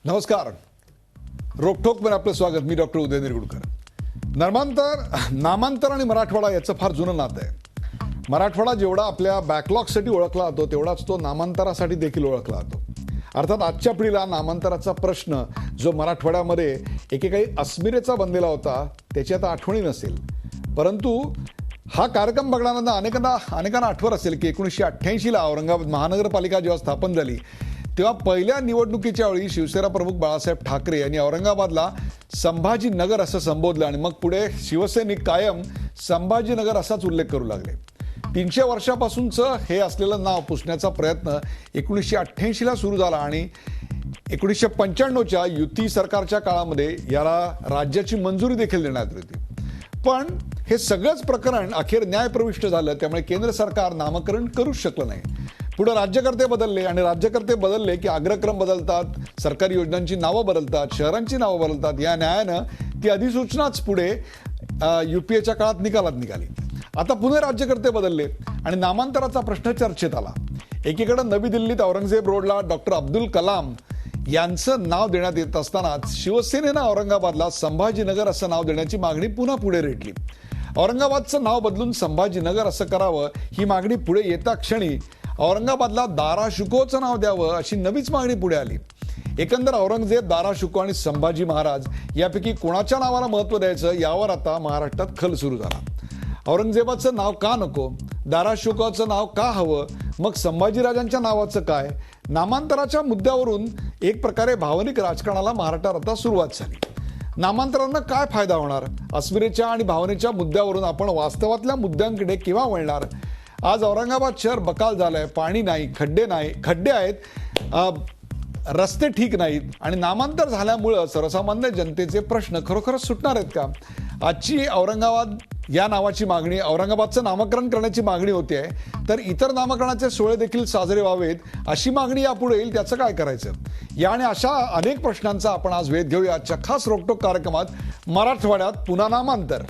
नमस्कार. रोकठोकमध्ये आपलं स्वागत. मी डॉक्टर उदय निरगुडकर. नामांतर आणि मराठवाडा याचं फार जुनं नातं आहे. मराठवाडा जेवढा आपल्या बॅकलॉगसाठी ओळखला जातो तेवढाच तो नामांतरासाठी देखील ओळखला जातो. अर्थात आजच्या पिढीला नामांतराचा प्रश्न जो मराठवाड्यामध्ये एकेकाळी अस्मिरेचा बनलेला होता त्याची आता आठवणी नसेल. परंतु हा कार्यक्रम बघणाऱ्यांना अनेकांना आठवत असेल की 1988ला औरंगाबाद महानगरपालिका जेव्हा स्थापन झाली तेव्हा पहिल्या निवडणुकीच्या वेळी शिवसेना प्रमुख बाळासाहेब ठाकरे यांनी औरंगाबादला संभाजीनगर असं संबोधलं आणि मग पुढे शिवसैनिक कायम संभाजीनगर असाच उल्लेख करू लागले. 300 वर्षापासूनचं हे असलेलं नाव पुसण्याचा प्रयत्न 1988ला सुरू झाला आणि 1995च्या युती सरकारच्या काळामध्ये याला राज्याची मंजुरी देखील देण्यात आली. पण हे सगळंच प्रकरण अखेर न्यायप्रविष्ट झालं. त्यामुळे केंद्र सरकार नामकरण करूच शकलं नाही. पुढे राज्यकर्ते बदलले आणि राज्यकर्ते बदलले की अग्रक्रम बदलतात, सरकारी योजनांची नावं बदलतात, शहरांची नावं बदलतात. या न्यायानं ती अधिसूचनाच पुढे UPAच्या काळात निकालात निघाली. आता पुणे राज्यकर्ते बदलले आणि नामांतराचा प्रश्न चर्चेत आला. एकीकडे नवी दिल्लीत औरंगजेब रोडला डॉक्टर अब्दुल कलाम यांचं नाव देण्यात येत असतानाच शिवसेनेनं औरंगाबादला संभाजीनगर असं नाव देण्याची मागणी पुन्हा पुढे रेटली. औरंगाबादचं नाव बदलून संभाजीनगर असं करावं ही मागणी पुढे येता क्षणी औरंगाबादला दाराशुकोचं नाव द्यावं अशी नवीच मागणी पुढे आली. एकंदर औरंगजेब, दाराशुको आणि संभाजी महाराज यापैकी कोणाच्या नावाला महत्त्व द्यायचं यावर आता महाराष्ट्रात खल सुरू झाला. औरंगजेबाचं नाव का नको, दाराशुकोचं नाव का हवं, मग संभाजीराजांच्या नावाचं काय? नामांतराच्या मुद्द्यावरून एक प्रकारे भावनिक राजकारणाला महाराष्ट्रात आता सुरुवात झाली. नामांतरांना काय फायदा होणार? अस्मिरेच्या आणि भावनेच्या मुद्द्यावरून आपण वास्तवातल्या मुद्द्यांकडे केव्हा वळणार? आज औरंगाबाद शहर बकाल झालंय. पाणी नाही, खड्डे आहेत, रस्ते ठीक नाहीत आणि नामांतर झाल्यामुळं सर्वसामान्य जनतेचे प्रश्न खरोखरच सुटणार आहेत का? आजची औरंगाबाद या नावाची मागणी, औरंगाबादचं नामकरण करण्याची मागणी होते, तर इतर नामकरणाचे सोहळे देखील साजरे व्हावेत अशी मागणी यापुढे येईल. त्याचं काय करायचं? या आणि अशा अनेक प्रश्नांचा आपण आज वेध घेऊया आजच्या खास रोकटोक कार्यक्रमात मराठवाड्यात पुन्हा नामांतर.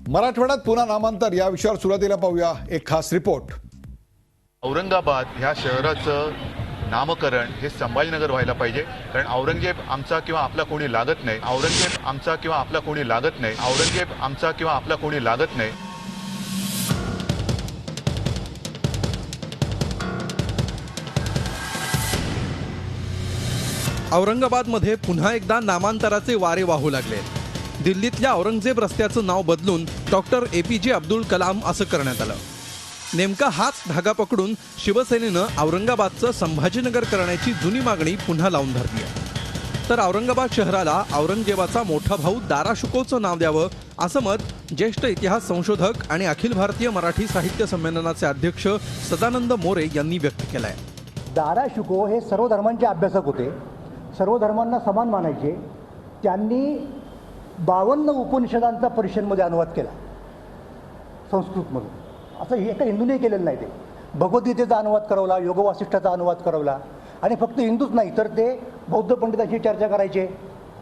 मराठवाड्यात पुन्हा नामांतर या विषयावर सुरुवातीला पाहूया एक खास रिपोर्ट. औरंगाबाद ह्या शहराचं नामकरण हे संभाजीनगर व्हायला पाहिजे, कारण औरंगजेब आमचा किंवा आपला कोणी लागत नाही. औरंगजेब आमचा किंवा आपला कोणी लागत नाही. औरंगजेब आमचा किंवा आपला कोणी लागत नाही. औरंगाबादमध्ये पुन्हा एकदा नामांतराचे वारे वाहू लागले. दिल्लीतल्या औरंगजेब रस्त्याचं नाव बदलून डॉक्टर APJ अब्दुल कलाम असं करण्यात आलं. नेमका हाच धागा पकडून शिवसेनेनं औरंगाबादचं संभाजीनगर करण्याची जुनी मागणी पुन्हा लावून धरली आहे. तर औरंगाबाद शहराला औरंगजेबाचा मोठा भाऊ दाराशुकोचं नाव द्यावं असं मत ज्येष्ठ इतिहास संशोधक आणि अखिल भारतीय मराठी साहित्य संमेलनाचे अध्यक्ष सदानंद मोरे यांनी व्यक्त केलं आहे. दाराशुको हे सर्व धर्मांचे अभ्यासक होते, सर्व धर्मांना समान मानायचे. त्यांनी 52 उपनिषदांचा पर्शियनमध्ये अनुवाद केला संस्कृतमधून. असं एका हिंदूने केलेलं नाही. ते भगवद्गीतेचा अनुवाद करवला, योगवासिष्ठाचा अनुवाद करवला आणि फक्त हिंदूच नाही तर ते बौद्ध पंडितांशी चर्चा करायचे,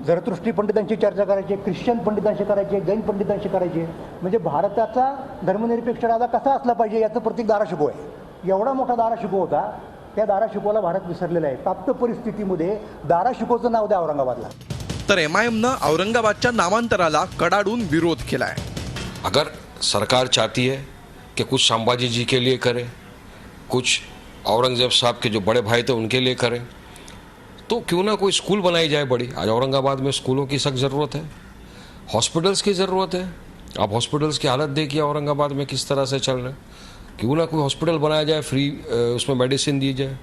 झरतृष्टी पंडितांशी चर्चा करायचे, ख्रिश्चन पंडितांशी करायचे, जैन पंडितांशी करायचे. म्हणजे भारताचा धर्मनिरपेक्ष राजा कसा असला पाहिजे याचं प्रतीक दाराशुको आहे. एवढा मोठा दाराशुको होता. त्या दाराशुकोला भारत विसरलेला आहे. प्राप्त परिस्थितीमध्ये दाराशुकोचं नाव द्या औरंगाबादला. तर MIMनं औरंगाबादच्या नामांतराला कडाडून विरोध केलाय. अगर सरकार चाहती है कि कुछ संभाजी जी के लिए करे, कुछ औरंगजेब साहब के जो बड़े भाई थे उनके लिए करे, तो क्यों ना कोई स्कूल बनाई जाए बड़ी. आज औरंगाबाद में स्कूलों की सख्त ज़रूरत है, हॉस्पिटल्स की ज़रूरत है. आप हॉस्पिटल्स की हालत देखिए औरंगाबाद में किस तरह से चल रहे हैं. क्यों ना कोई हॉस्पिटल बनाया जाए, फ्री उसमें मेडिसिन दी जाए,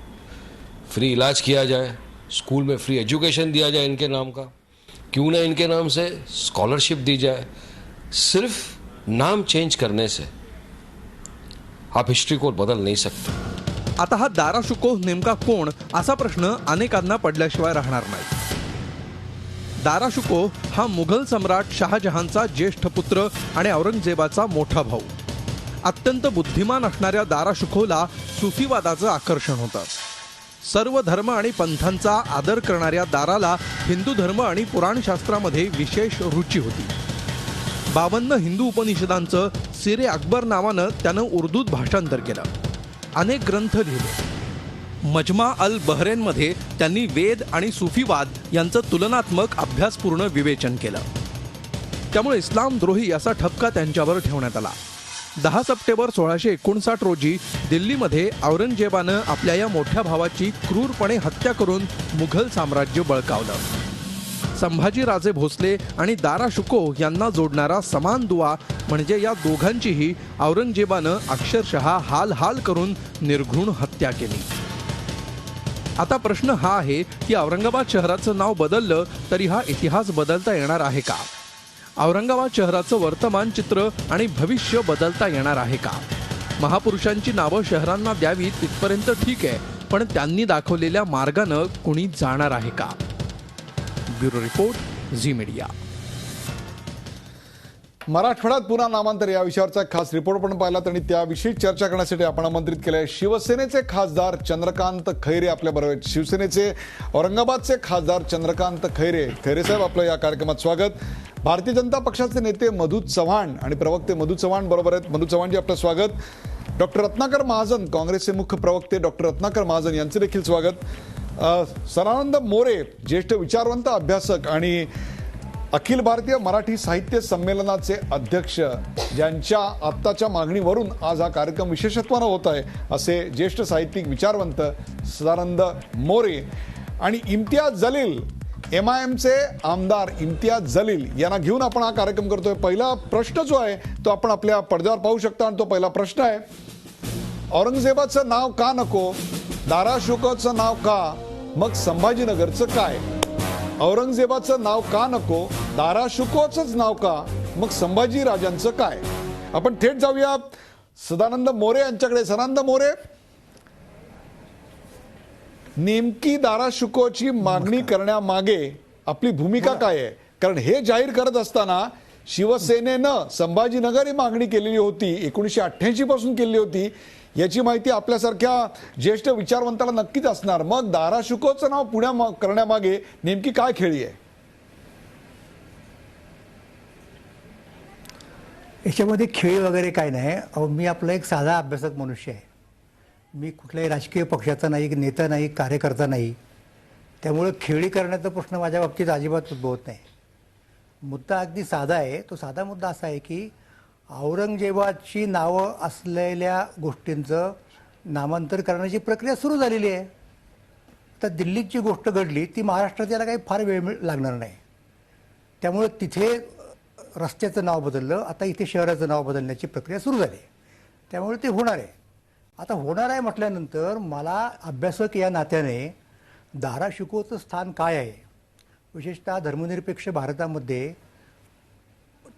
फ्री इलाज किया जाए, स्कूल में फ्री एजुकेशन दिया जाए इनके नाम का. क्यों ना इनके नाम से स्कॉलरशिप दी जाए. सिर्फ नाम चेंज करने से आप हिस्ट्री को बदल नहीं सकते. आता हा दाराशुको नेमका कोण असा प्रश्न अनेकांना पडल्याशिवाय राहणार नाही. दाराशुको हा मुघल सम्राट शहाजहानचा ज्येष्ठ पुत्र आणि औरंगजेबाचा मोठा भाऊ. अत्यंत बुद्धिमान असणाऱ्या दाराशुकोला सुफीवादाचं आकर्षण होतं. सर्व धर्म आणि पंथांचा आदर करणाऱ्या दाराला हिंदू धर्म आणि पुराणशास्त्रामध्ये विशेष रुची होती. 52 हिंदू उपनिषदांचं सिरे अकबर नावानं त्यानं उर्दूत भाषांतर केलं. अनेक ग्रंथ लिहिले. मजमा अल बहरेनमध्ये त्यांनी वेद आणि सुफीवाद यांचं तुलनात्मक अभ्यासपूर्ण विवेचन केलं. त्यामुळे इस्लाम द्रोही याचा ठपका त्यांच्यावर ठेवण्यात आला. 10 सप्टेंबर 1659 रोजी दिल्लीमध्ये औरंगजेबानं आपल्या या मोठ्या भावाची क्रूरपणे हत्या करून मुघल साम्राज्य बळकावलं. संभाजीराजे भोसले आणि दारा शुको यांना जोडणारा समान दुवा म्हणजे या दोघांचीही औरंगजेबानं अक्षरशः हाल हाल करून निर्घृण हत्या केली. आता प्रश्न हा आहे की औरंगाबाद शहराचं नाव बदललं तरी हा इतिहास बदलता येणार आहे का? औरंगाबाद शहराचं वर्तमान चित्र आणि भविष्य बदलता येणार आहे का? महापुरुषांची नावं शहरांना द्यावीत तिथपर्यंत ठीक आहे, पण त्यांनी दाखवलेल्या मार्गानं कुणी जाणार आहे का? Bureau report, Zee Media. मराठवाड्यात पुन्हा नामांतर या विषयावरचा एक खास रिपोर्ट पण पाहिलात आणि त्याविषयी चर्चा करण्यासाठी आपण आमंत्रित केले आहे शिवसेनेचे खासदार चंद्रकांत खैरे आपल्याबरोबर आहेत. शिवसेनेचे औरंगाबादचे खासदार चंद्रकांत खैरे. खैरे साहेब, आपलं या कार्यक्रमात स्वागत. भारतीय जनता पक्षाचे नेते मधु चव्हाण आणि प्रवक्ते मधु चव्हाण बरोबर आहेत. मधु चव्हाणजी, आपलं स्वागत. डॉक्टर रत्नाकर महाजन, काँग्रेसचे मुख्य प्रवक्ते डॉक्टर रत्नाकर महाजन यांचे देखील स्वागत. सदानंद मोरे, ज्येष्ठ विचारवंत अभ्यासक आणि अखिल भारतीय मराठी साहित्य संमेलनाचे अध्यक्ष, ज्यांच्या आत्ताच्या मागणीवरून आज हा कार्यक्रम विशेषत्वानं होत आहे, असे ज्येष्ठ साहित्यिक विचारवंत सदानंद मोरे. आणि इम्तियाज जलील, MIMचे आमदार इम्तियाज जलील यांना घेऊन आपण हा कार्यक्रम करतोय. पहिला प्रश्न जो आहे तो आपण आपल्या पडद्यावर पाहू शकता आणि तो पहिला प्रश्न आहे, औरंगजेबाचं नाव का नको? दारा शुकोचं नाव का? मग संभाजीनगरचं काय? औरंगजेबाचं नाव का नको? दारा शुकोचंच नाव का? मग संभाजी राजांचं काय? आपण थेट जाऊया सदानंद मोरे यांच्याकडे. सदानंद मोरे, नेमकी दारा शुकोची मागणी करण्यामागे आपली भूमिका काय आहे? कारण हे जाहीर करत असताना शिवसेनेनं संभाजीनगर ही मागणी केलेली होती, 1988 पासून केलेली होती. याची माहिती आपल्यासारख्या ज्येष्ठ विचारवंताला नक्कीच असणार. मग दारा शुकोचं नाव पुण्या करण्यामागे नेमकी काय खेळी आहे? याच्यामध्ये खेळ वगैरे काय नाही. अहो, मी आपला एक साधा अभ्यासक मनुष्य आहे. मी कुठल्याही राजकीय पक्षाचा नाही, नेता नाही, कार्यकर्ता नाही. त्यामुळे खेळी करण्याचा प्रश्न माझ्या बाबतीत अजिबात उद्भवत नाही. मुद्दा अगदी साधा आहे. तो साधा मुद्दा असा आहे की औरंगजेबाची नावं असलेल्या गोष्टींचं नामांतर करण्याची प्रक्रिया सुरू झालेली आहे. तर दिल्लीत जी गोष्ट घडली ती महाराष्ट्रात याला काही फार वेळ लागणार नाही. त्यामुळे तिथे रस्त्याचं नाव बदललं, आता इथे शहराचं नाव बदलण्याची प्रक्रिया सुरू झाली. त्यामुळे ते होणार आहे. आता होणार आहे म्हटल्यानंतर मला अभ्यासक या नात्याने दारा शुकोचं स्थान काय आहे, विशेषतः धर्मनिरपेक्ष भारतामध्ये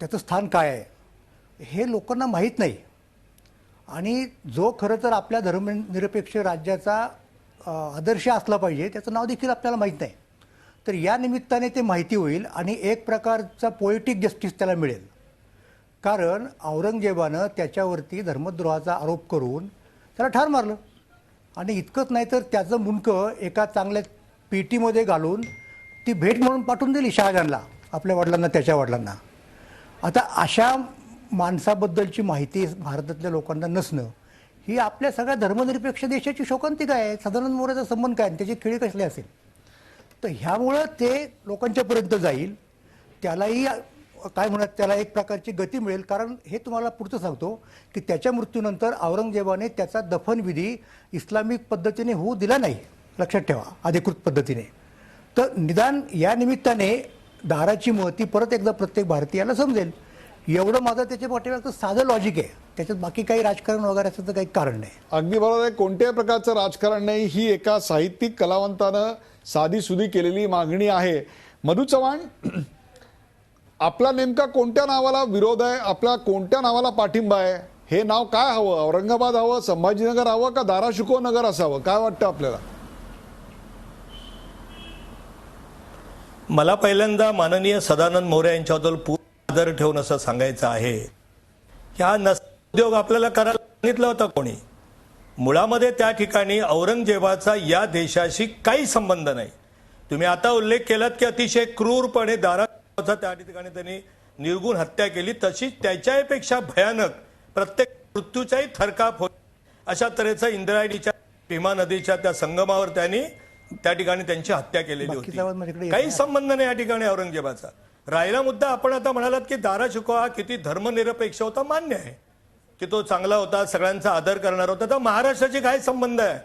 त्याचं स्थान काय आहे, हे लोकांना माहीत नाही. आणि जो खरं तर आपल्या धर्मनिरपेक्ष राज्याचा आदर्श असला पाहिजे त्याचं नाव देखील आपल्याला माहीत नाही. तर या निमित्ताने ते माहिती होईल आणि एक प्रकारचा पोएटिक जस्टिस त्याला मिळेल. कारण औरंगजेबानं त्याच्यावरती धर्मद्रोहाचा आरोप करून त्याला ठार मारलं. आणि इतकंच नाही तर त्याचं मुंडकं एका चांगल्या पेटीमध्ये घालून ती भेट म्हणून पाठवून दिली शहाजहानला, आपल्या वडिलांना, त्याच्या वडिलांना. आता अशा माणसाबद्दलची माहिती भारतातल्या लोकांना नसणं ही आपल्या सगळ्या धर्मनिरपेक्ष देशाची शोकांतिका आहे. सदानंद मोरेचा संबंध काय, त्याची खेळी कसली असेल? तर ह्यामुळं ते लोकांच्यापर्यंत जाईल. त्यालाही काय म्हणत, त्याला एक प्रकारची गती मिळेल. कारण हे तुम्हाला पुढचं सांगतो की त्याच्या मृत्यूनंतर औरंगजेबाने त्याचा दफनविधी इस्लामिक पद्धतीने होऊ दिला नाही, लक्षात ठेवा, अधिकृत पद्धतीने. तर निदान या निमित्ताने दाराची महती परत एकदा प्रत्येक भारतीयाला समजेल. एवढं माझं त्याच्या पाठीमागचं साधं लॉजिक आहे. त्याच्यात बाकी काही राजकारण वगैरे असं काही कारण नाही. अगदी बरोबर आहे. कोणत्याही प्रकारचं राजकारण नाही. ही एका साहित्यिक कलावंतानं साधीसुधी केलेली मागणी आहे. मधु चव्हाण, आपला नेमका कोणत्या नावाला विरोध आहे? आपला कोणत्या नावाला पाठिंबा आहे? हे नाव काय हवं? औरंगाबाद हवं, संभाजीनगर हवं का दारा शुको नगर असावं? काय वाटतं आपल्याला? मला पहिल्यांदा माननीय सदानंद मोरे यांच्याबद्दल पूर्ण आदर ठेवून असं सांगायचं आहे, हा उद्योग आपल्याला करायला सांगितला होता कोणी? मुळामध्ये त्या ठिकाणी औरंगजेबाचा या देशाशी काही संबंध नाही. तुम्ही आता उल्लेख केलात की अतिशय क्रूरपणे दाराचा त्या ठिकाणी त्यांनी निर्गुण हत्या केली, तशी त्याच्यापेक्षा भयानक प्रत्येक मृत्यूचाही थरकाप होईल अशा तऱ्हेचा इंद्रायणीच्या भीमा नदीच्या त्या संगमावर त्यांनी त्या ठिकाणी त्यांची हत्या केलेली बाकीचा आवाज होती. माझ्याकडे येत काही नाही. संबंध नाही या ठिकाणी औरंगजेबाचा. राहिला मुद्दा, आपण आता म्हणालात की धाराशिकोह हा किती धर्मनिरपेक्ष होता, मान्य आहे की तो चांगला होता, सगळ्यांचा आदर करणार होता. तर महाराष्ट्राची काय संबंध आहे?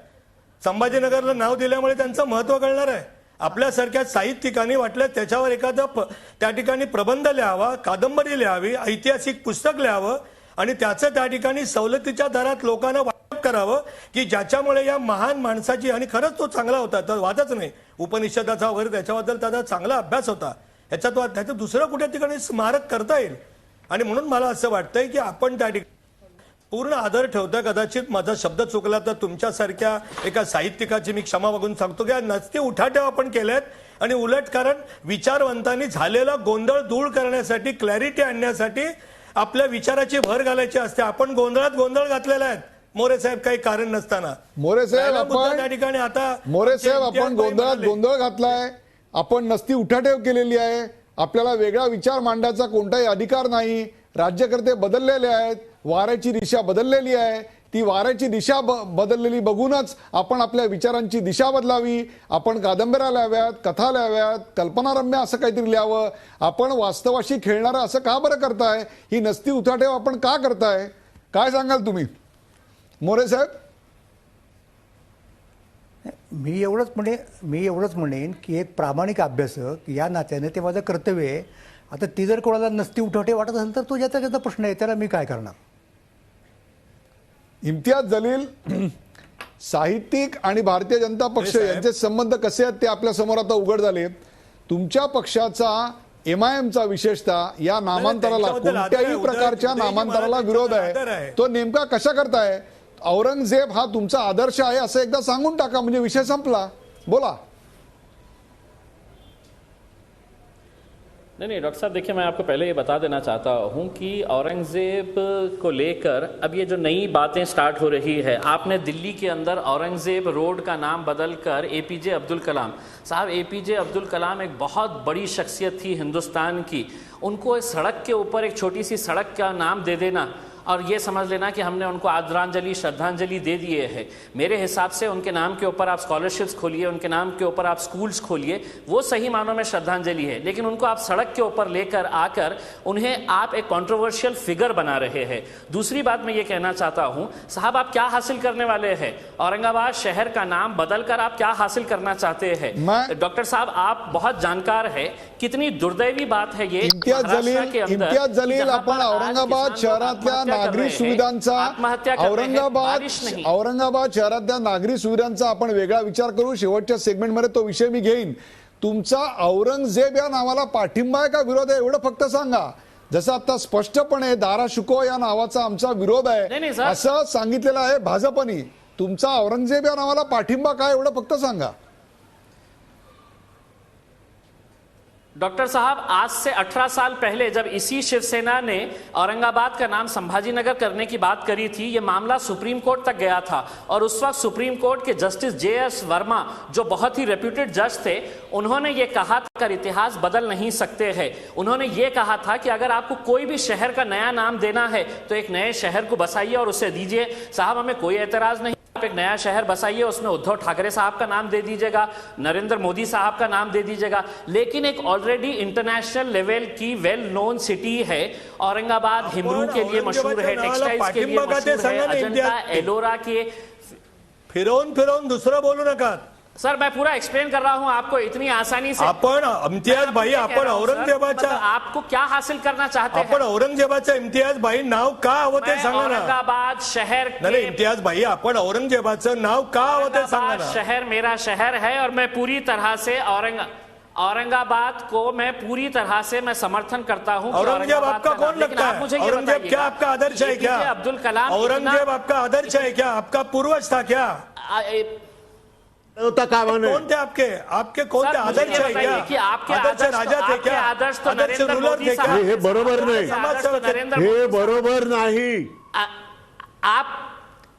संभाजीनगरला नाव दिल्यामुळे त्यांचं महत्व कळणार आहे? आपल्यासारख्या साहित्यिकांनी वाटलं त्याच्यावर एखादं त्या ठिकाणी प्रबंध लिहावा, कादंबरी लिहावी, ऐतिहासिक पुस्तक लिहावं आणि त्याचं त्या ठिकाणी सवलतीच्या दरात लोकांना वाटप करावं की ज्याच्यामुळे या महान माणसाची, आणि खरंच तो चांगला होता, तर वादच नाही, उपनिषदाचा वगैरे त्याच्याबद्दल त्याचा चांगला अभ्यास होता, ह्याच्यात त्याचं दुसरं कुठे ठिकाणी स्मारक करता येईल. आणि म्हणून मला असं वाटतंय की आपण त्या ठिकाणी पूर्ण आदर ठेवता. कदाचित माझा शब्द चुकला तर तुमच्यासारख्या एका साहित्यिकाची मी क्षमा मागून सांगतो की नसते उठाठेव आपण केलेत आणि उलट कारण विचारवंतांनी झालेला गोंधळ दूर करण्यासाठी, क्लॅरिटी आणण्यासाठी आपल्या विचाराची भर घालायची असते. आपण गोंधळात गोंधळ घातलेला आहे मोरे साहेब, काही कारण नसताना. मोरे साहेब राहिला त्या ठिकाणी आता मोरे साहेब आपण गोंधळात गोंधळ घातलाय, आपण नसती उठाठेव केलेली आहे, आपल्याला वेगळा विचार मांडण्याचा कोणताही अधिकार नाही. राज्यकर्ते बदललेले आहेत, वाऱ्याची दिशा बदललेली आहे, ती वाऱ्याची दिशा बदललेली बघूनच आपण आपल्या विचारांची दिशा बदलावी. आपण कादंबऱ्या लिहाव्यात, कथा लिहाव्यात, कल्पनारम्य असं काहीतरी लिहावं. आपण वास्तवाशी खेळणारं असं का बरं करताय? ही नसती उठाठेव आपण का करताय? काय सांगाल तुम्ही मोरे साहेब? मी एवढंच म्हणेन की एक प्रामाणिक अभ्यासक या नात्याने ते माझं कर्तव्य आहे. आता ती जर कोणाला नसती उठावटे वाटत असेल तर तो ज्याचा त्याचा प्रश्न आहे, त्याला मी काय करणार. इम्तियाज जलील, साहित्यिक आणि भारतीय जनता पक्ष यांचे संबंध कसे आहेत ते आपल्या समोर आता उघड झाले. तुमच्या पक्षाचा MIMचा विशेषतः या नामांतराला, कोणत्याही प्रकारच्या नामांतराला विरोध आहे. तो नेमका कशा करताय? औरंगजेब हा तुमचा आदर्श आहे असं एकदा सांगून टाका, म्हणजे विषय संपला. बोला. नहीं डॉक्टर साहब, देखिए मैं आपको पहले ये बता देना चाहता हूं कि औरंगजेब को लेकर अब ये जो नई बातें स्टार्ट हो रही है, आपने दिल्ली के अंदर औरंगजेब रोड का नाम बदलकर APJ अब्दुल कलाम साहब, APJ अब्दुल कलाम एक बहुत बड़ी शख्सियत थी हिंदुस्तान की, उनको इस सड़क के ऊपर एक छोटी सी सड़क का नाम दे देना और ये समझ लेना कि हमने उनको आदरांजलि, श्रद्धांजलि दे दिए है. मेरे हिसाब से उनके नाम के ऊपर आप स्कॉलरशिप्स खोलिए, उनके नाम के ऊपर आप स्कूल्स खोलिए, वो सही मानों में श्रद्धांजलि है. लेकिन उनको आप सड़क के ऊपर लेकर आकर उन्हें आप एक कंट्रोवर्शियल फिगर बना रहे हैं. दूसरी बात मैं ये कहना चाहता हूं साहब, आप क्या हासिल करने वाले हैं? औरंगाबाद शहर का नाम बदलकर आप क्या हासिल करना चाहते हैं? डॉक्टर साहब, आप बहुत जानकार है. कितनी दुर्दैवी बात है ये. इम्तियाज जलील, आपण औरंगाबाद शहरातल्या नागरी सुविधांचा, औरंगाबाद शहरातल्या नागरी सुविधांचा आपण वेगळा विचार करू. शेवटच्या सेगमेंटमध्ये तो विषय मी घेईन. तुमचा औरंगजेब या नावाला पाठिंबा आहे का विरोध आहे एवढं फक्त सांगा. जसं आता स्पष्टपणे धाराशिकोह या नावाचा आमचा विरोध आहे असं सांगितलेलं आहे भाजपनी. तुमचा औरंगजेब या नावाला पाठिंबा काय एवढं फक्त सांगा. डॉक्टर साहब, आज से 18 साल पहले जब इसी शिवसेना ने औरंगाबाद का नाम संभाजीनगर करने की बात करी थी, ये मामला सुप्रीम कोर्ट तक गया था और उस वक्त सुप्रीम कोर्ट के जस्टिस JS वर्मा, जो बहुत ही रेप्यूटेड जज थे, उन्होंने ये कहा था कि इतिहास बदल नहीं सकते हैं. उन्होंने ये कहा था कि अगर आपको कोई भी शहर का नया नाम देना है तो एक नए शहर को बसाइए और उसे दीजिए. साहब, हमें कोई एतराज नहीं, आप एक नया शहर बसाइए, उसमें उद्धव ठाकरे साहब का नाम दे दीजिएगा, नरेंद्र मोदी साहब का नाम दे दीजिएगा. लेकिन एक ऑलरेडी इंटरनेशनल लेवल की वेल नोन सिटी है औरंगाबाद, हिमरू के लिए मशहूर है, टेक्सटाइल्स के लिए मशहूर है, अजंता एलोरा के. फिरवून दुसरं बोलू नका सर. मैं पूरा एक्सप्लेन कर रहा हूं आपको इतनी आसानी से. आपण इम्तियाज भाई, आपण औरंगजेबाच्या, आपको क्या हासिल करना चाहते हैं? आपण औरंगजेबाच्या इम्तियाज भाई नाव का हवं ते सांगा ना. औरंगाबाद शहर नाही इम्तियाज भाई, आपण औरंगजेबाचं नाव का हवं ते सांगा ना. शहर मेरा शहर है और मैं पूरी तरह से औरंगाबाद को मैं पूरी तरह से मैं समर्थन करता हूं. औरंगजेब आपका कौन लगता है? औरंगजेब क्या आपका आदर्श है क्या? अब्दुल कलाम औरंगजेब आपका आदर्श है क्या? आपका पूर्वज था क्या? कौन थे आपके कौन थे? आदर्श है क्या? कि आपके आदर्श राजा थे क्या? आदर्श तो आदर्श नरेंद्र रूलर मोदी थे क्या? साहब. हे बरोबर नाही, नरेंद्र हे बरोबर नाही. आप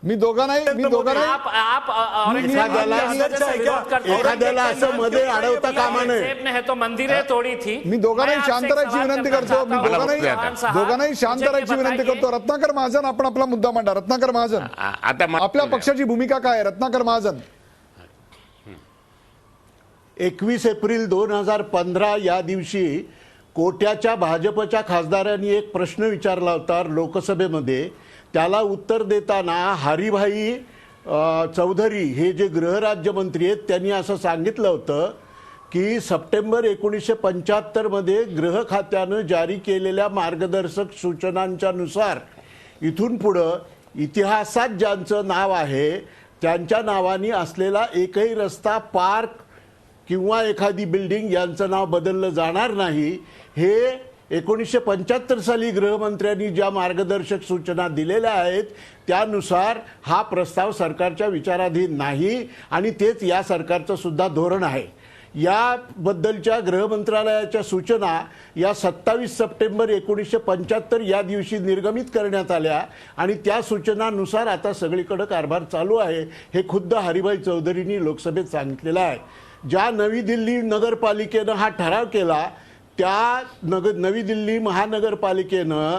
मी दोघांनाही आप औरंगजेब एखाद्याला के आदर्श से विरोध करते हो। एखाद्याला असं मध्ये अडवता कामा नये. औरंगजेब ने है तो मंदिरें तोड़ी थी. मी दोघांनाही मैं शांत आपसे एक राहायची सवाल विनंती करना करतो. मी चाहता हूं. दोघांनाही शांत मुझे ये राहायची विनंती बताइए, करतो. रत्नाकर महाजन, आपण आपला मुद्दा मांडा. रत्नाकर महाजन, आता आपल्या पक्षाची भूमिका काय आहे? रत्नाकर महाजन. 21 एप्रिल 2015 या दिवशी कोट्याच्या भाजपच्या खासदारांनी एक प्रश्न विचारला होता लोकसभेमध्ये. त्याला उत्तर देताना हरिभाई चौधरी हे जे गृहराज्यमंत्री आहेत त्यांनी असं सांगितलं होतं की सप्टेंबर 1975 मध्ये गृह खात्यानं जारी केलेल्या मार्गदर्शक सूचनांच्या नुसार इथून पुढं इतिहासात ज्यांचं नाव आहे त्यांच्या नावाने असलेला एकही रस्ता, पार्क किंवा एखादी बिल्डिंग यांचं नाव बदललं जाणार नाही. हे 1975 साली गृहमंत्र्यांनी ज्या मार्गदर्शक सूचना दिलेल्या आहेत त्यानुसार हा प्रस्ताव सरकारच्या विचाराधीन नाही आणि तेच या सरकारचं सुद्धा धोरण आहे. याबद्दलच्या गृह मंत्रालयाच्या सूचना या 27 सप्टेंबर 1975 या दिवशी निर्गमित करण्यात आल्या आणि त्या सूचनानुसार आता सगळीकडे कारभार चालू आहे. हे खुद्द हरिभाई चौधरींनी लोकसभेत सांगितलेलं आहे. ज्या नवी दिल्ली नगरपालिकेनं हा ठराव केला त्या नवी दिल्ली महानगरपालिकेनं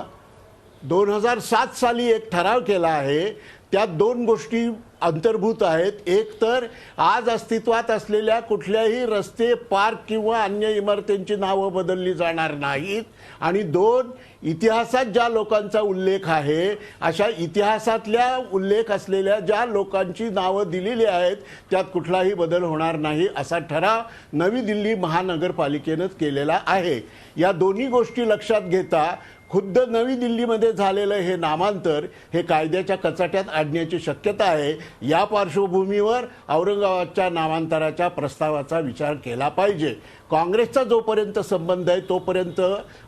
2007 साली एक ठराव केला आहे. त्यात दोन गोष्टी अंतर्भूत आहेत. एक तर आज अस्तित्वात असलेल्या कुठल्याही रस्ते, पार्क किंवा अन्य इमारतींची नावं बदलली जाणार नाहीत आणि दोन, इतिहासात ज्या लोकांचा उल्लेख आहे अशा इतिहासातल्या उल्लेख असलेल्या ज्या लोकांची नावं दिलेली आहेत त्यात कुठलाही बदल होणार नाही असा ठराव नवी दिल्ली महानगरपालिकेनंच केलेला आहे. या दोन्ही गोष्टी लक्षात घेता खुद्द नवी दिल्लीमध्ये झालेलं हे नामांतर हे कायद्याच्या कचाट्यात आणण्याची शक्यता आहे. या पार्श्वभूमीवर औरंगाबादच्या नामांतराच्या प्रस्तावाचा विचार केला पाहिजे. काँग्रेसचा जोपर्यंत संबंध आहे तोपर्यंत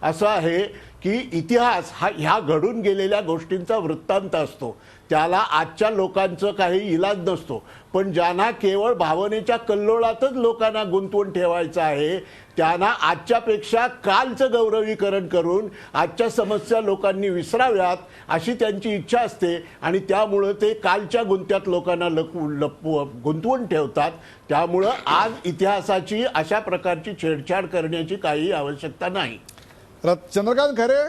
असं आहे की इतिहास हा ह्या घडून गेलेल्या गोष्टींचा वृत्तांत असतो. त्याला आजच्या लोकांचं काही इलाज नसतो. पण ज्यांना केवळ भावनेच्या कल्लोळातच लोकांना गुंतवून ठेवायचं आहे त्यांना आजच्यापेक्षा कालचं गौरवीकरण करून आजच्या समस्या लोकांनी विसराव्यात अशी त्यांची इच्छा असते आणि त्यामुळं ते कालच्या गुंत्यात लोकांना गुंतवून ठेवतात. त्यामुळं आज इतिहासाची अशा प्रकारची छेडछाड करण्याची काही आवश्यकता नाही. चंद्रकांत खरे,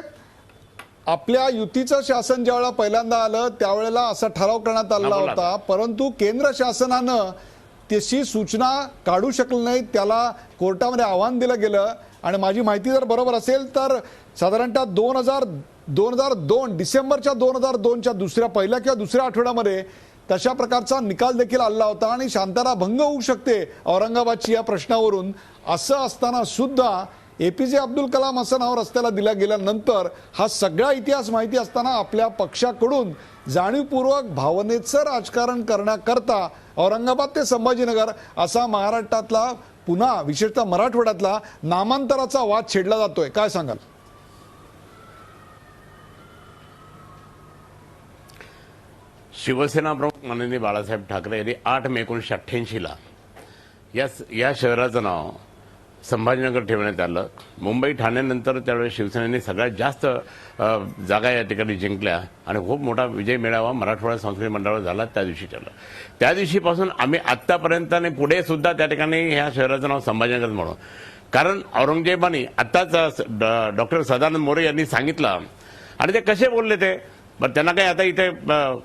आपल्या युतीचं शासन ज्यावेळेला पहिल्यांदा आलं त्यावेळेला असा ठराव करण्यात आला होता, परंतु केंद्र शासनानं तशी सूचना काढू शकलं नाही. त्याला कोर्टामध्ये आव्हान दिलं गेलं आणि माझी माहिती जर बरोबर असेल तर साधारणतः 2002 डिसेंबरच्या 2002च्या पहिल्या किंवा दुसऱ्या आठवड्यामध्ये तशा प्रकारचा निकाल देखील आला होता आणि शांतता भंग होऊ शकते औरंगाबादची या प्रश्नावरून. असं असताना सुद्धा एपीजे अब्दुल कलाम असं नाव रस्त्याला दिलं गेल्यानंतर हा सगळा इतिहास माहिती असताना आपल्या पक्षाकडून जाणीवपूर्वक भावनेचं राजकारण करण्याकरता औरंगाबाद ते संभाजीनगर असा महाराष्ट्रातला पुन्हा विशेषतः मराठवाड्यातला नामांतराचा वाद छेडला जातोय. काय सांगाल? शिवसेना प्रमुख माननीय बाळासाहेब ठाकरे यांनी 8 मे 1988ला या शहराचं नाव संभाजीनगर ठेवण्यात आलं. मुंबई ठाण्यानंतर त्यावेळेस शिवसेनेने सगळ्यात जास्त जागा या ठिकाणी जिंकल्या आणि खूप मोठा विजय मेळावा मराठवाडा सांस्कृतिक मंडळावर झाला त्या दिवशी ठरलं. त्या दिवशीपासून आम्ही आत्तापर्यंत आणि पुढे सुद्धा त्या ठिकाणी ह्या शहराचं नाव संभाजीनगर म्हणू. कारण औरंगजेबाने आत्ताच डॉक्टर सदानंद मोरे यांनी सांगितलं आणि ते कसे बोलले ते, पण त्यांना काही आता इथे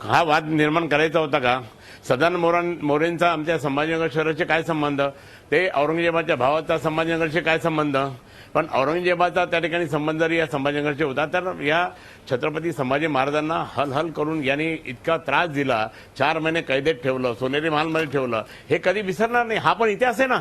हा वाद निर्माण करायचा होता का? सदानंद मोरेंचा आमच्या संभाजीनगर शहराचे काय संबंध? ते औरंगजेबाच्या भावाचा संभाजीनगरशी काय संबंध? पण औरंगजेबाचा त्या ठिकाणी संबंध जरी या संभाजीनगरशी होता तर या छत्रपती संभाजी महाराजांना हल करून यांनी इतका त्रास दिला, 4 महिने कैदेत ठेवलं, सोनेरी महालमध्ये ठेवलं, हे कधी विसरणार नाही. हा पण इतिहास आहे ना.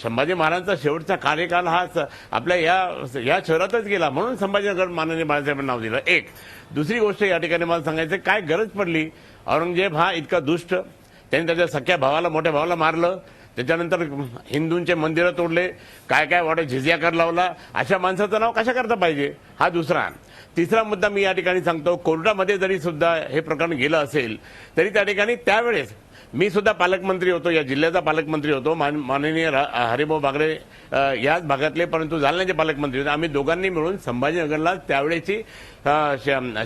संभाजी महाराजांचा शेवटचा कार्यकाल हा आपल्या या शहरातच गेला म्हणून संभाजीनगर माननीय बाळासाहेबांना नाव दिलं. एक दुसरी गोष्ट या ठिकाणी मला सांगायचं, काय गरज पडली? औरंगजेब हा इतका दुष्ट, त्यांनी त्याच्या सख्या भावाला, मोठ्या भावाला मारलं, त्याच्यानंतर हिंदूंचे मंदिरं तोडले, काय वाटे झिजिया कर लावला, अशा माणसाचं नाव कशा करता पाहिजे? हा दुसरा. तिसरा मुद्दा मी या ठिकाणी सांगतो, कोर्टामध्ये जरी सुद्धा हे प्रकरण गेलं असेल तरी त्या ठिकाणी त्यावेळेस मी सुद्धा पालकमंत्री होतो, या जिल्ह्याचा पालकमंत्री होतो, माननीय हरिभाऊ बागडे याच भागातले परंतु जालन्याचे पालकमंत्री होते. आम्ही दोघांनी मिळून संभाजीनगरला त्यावेळेची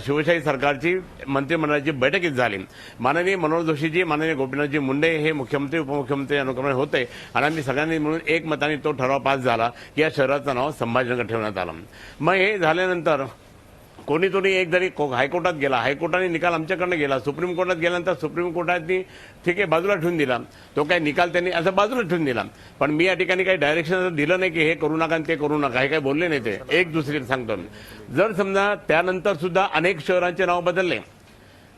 शिवशाही सरकारची मंत्रिमंडळाची बैठकीत झाली. माननीय मनोहर जोशीजी, माननीय गोपीनाथजी मुंडे हे मुख्यमंत्री उपमुख्यमंत्री अनुक्रमे होते आणि आम्ही सगळ्यांनी मिळून एकमताने तो ठराव पास झाला की या शहराचं नाव संभाजीनगर ठेवण्यात आलं. मग हे झाल्यानंतर कोणीतरी एक जरी हायकोर्टात गेला, हायकोर्टाने निकाल आमच्याकडनं गेला, सुप्रीम कोर्टात गेल्यानंतर सुप्रीम कोर्टाने ठीक आहे बाजूला ठेवून दिला, तो काही निकाल त्यांनी असं बाजूला ठेवून दिला. पण मी या ठिकाणी काही डायरेक्शन दिलं नाही की हे करू नका आणि ते करू नका, हे काही बोलले नाही. ते एक दुसरी सांगतो मी, जर समजा त्यानंतर सुद्धा अनेक शहरांचे नाव बदलले,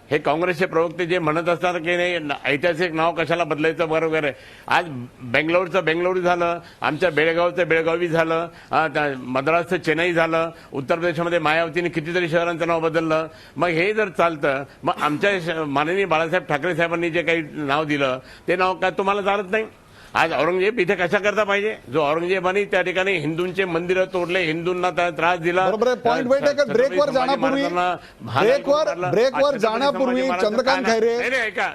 हे काँग्रेसचे प्रवक्ते जे म्हणत असतात की नाही ऐतिहासिक नाव कशाला बदलायचं बरोबर आहे. आज बेंगलोरचं बेंगलोर झालं, आमच्या बेळगावचं बेळगावी झालं, मद्रासचं चेन्नई झालं, उत्तर प्रदेशमध्ये मायावतीने कितीतरी शहरांचं नाव बदललं. मग हे जर चालतं, मग आमच्या माननीय बाळासाहेब ठाकरे साहेबांनी जे काही नाव दिलं ते नाव काय तुम्हाला चालत नाही. आज औरंगजेब इथे कशा करता पाहिजे, जो औरंगजेबाने त्या ठिकाणी हिंदूंचे मंदिरं तोडले, हिंदूंना त्रास दिला. पॉईंट ब्रेकवर जाण्यापूर्वी चंद्रकांत खैरे ऐका,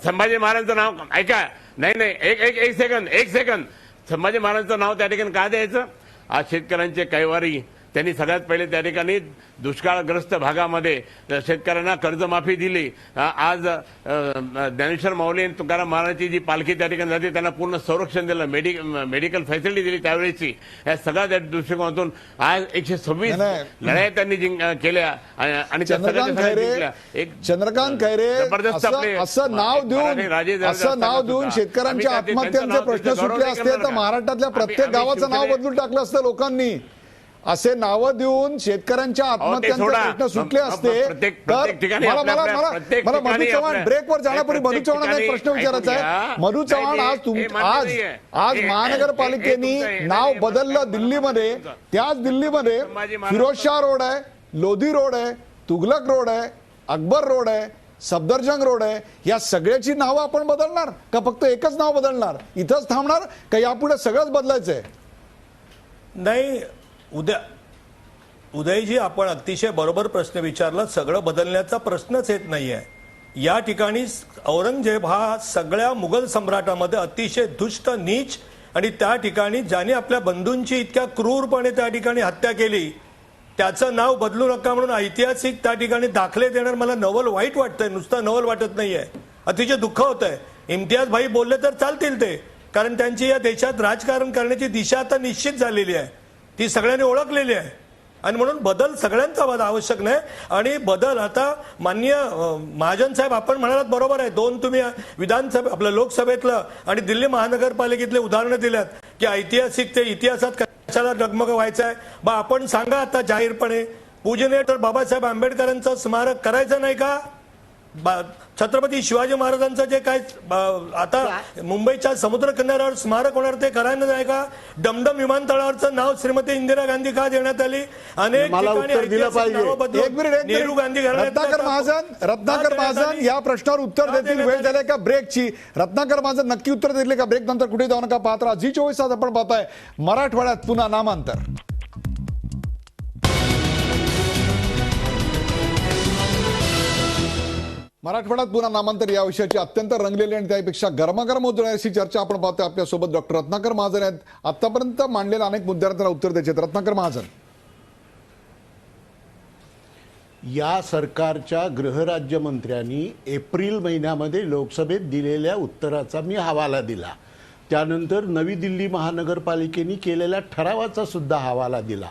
संभाजी महाराजांचं नाव ऐका, नाही एक सेकंद संभाजी महाराजांचं नाव त्या ठिकाणी का द्यायचं. आज शेतकऱ्यांचे कैवारी त्यांनी सगळ्यात पहिले त्या ठिकाणी दुष्काळग्रस्त भागामध्ये शेतकऱ्यांना कर्जमाफी दिली. आज ज्ञानेश्वर माऊली आणि तुकाराम महाराजांची जी पालखी त्या ठिकाणी जाते त्यांना पूर्ण संरक्षण दिलं, मेडिकल फॅसिलिटी दिली त्यावेळेची. या सगळ्या त्या दृष्टिकोनातून आज 126 लढाई त्यांनी केल्या आणि चंद्रकांत खैरे असं नाव देऊन शेतकऱ्यांच्या आत्महत्यांचे प्रश्न सुटले असते तर महाराष्ट्रातल्या प्रत्येक गावाचं नाव बदलून टाकलं असतं लोकांनी. असे नावं देऊन शेतकऱ्यांच्या आत्महत्यांचे प्रश्न सुटले असते तर मला मधू चव्हाण ब्रेकवर जाण्यापूर्वी मधू चव्हाणांना एक प्रश्न विचारायचा आहे. मधू चव्हाण, आज महानगरपालिकेने नाव बदललं दिल्लीमध्ये. त्याच दिल्लीमध्ये फिरोजशाह रोड आहे, लोधी रोड आहे, तुगलक रोड आहे, अकबर रोड आहे, सफदरजंग रोड आहे. या सगळ्याची नावं आपण बदलणार का फक्त एकच नाव बदलणार, इथंच थांबणार का यापुढे सगळंच बदलायचंय? नाही, उदयजी आपण अतिशय बरोबर प्रश्न विचारला. सगळं बदलण्याचा प्रश्नच येत नाहीये. या ठिकाणी औरंगजेब हा सगळ्या मुघल सम्राटामध्ये अतिशय दुष्ट नीच आणि त्या ठिकाणी ज्याने आपल्या बंधूंची इतक्या क्रूरपणे त्या ठिकाणी हत्या केली त्याचं नाव बदलू नका म्हणून ऐतिहासिक त्या ठिकाणी दाखले देणार मला नवल वाईट वाटतंय, नुसतं नवल वाटत नाहीये, अतिशय दुःख होतंय. इम्तियाज भाई बोलले तर चालतील ते, कारण त्यांची या देशात राजकारण करण्याची दिशा आता निश्चित झालेली आहे, ती सगळ्यांनी ओळखलेली आहे आणि म्हणून बदल सगळ्यांचा आवश्यक नाही. आणि बदल आता माननीय महाजन साहेब आपण म्हणालात बरोबर आहे. दोन तुम्ही विधानसभा आपलं लोकसभेतलं आणि दिल्ली महानगरपालिकेतले उदाहरणं दिल्यात की ऐतिहासिक ते इतिहासात कशाला डगमग व्हायचं आहे. बा आपण सांगा आता जाहीरपणे पूजनीय डॉ. बाबासाहेब आंबेडकरांचं स्मारक करायचं नाही का? छत्रपती शिवाजी महाराजांचं जे काय आता मुंबईच्या समुद्र किनाऱ्यावर स्मारक होणार ते करायला नाही का? डमडम विमानतळावरचं नाव श्रीमती इंदिरा गांधी का देण्यात आली? अनेक नेहरू गांधी रत्नाकर महाजन या प्रश्नावर उत्तर देतील. वेळ झाली का ब्रेकची? रत्नाकर महाजन नक्की उत्तर देतील का? ब्रेक नंतर कुठे जाऊ नका, पाहत राहा झी 24 तास. आपण पाहताय मराठवाड्यात पुन्हा नामांतर. मराठवाड्यात पुन्हा नामांतर या विषयाची अत्यंत रंगलेली आणि त्यापेक्षा गरमागरम होत अशी चर्चा आपण पाहतोय. आपल्यासोबत डॉक्टर रत्नाकर महाजन आहेत. आतापर्यंत मांडलेल्या अनेक मुद्द्यांना उत्तर द्यायचे. रत्नाकर महाजन, या सरकारच्या गृहराज्यमंत्र्यांनी एप्रिल महिन्यामध्ये लोकसभेत दिलेल्या उत्तराचा मी हवाला दिला. त्यानंतर नवी दिल्ली महानगरपालिकेने केलेल्या ठरावाचा सुद्धा हवाला दिला.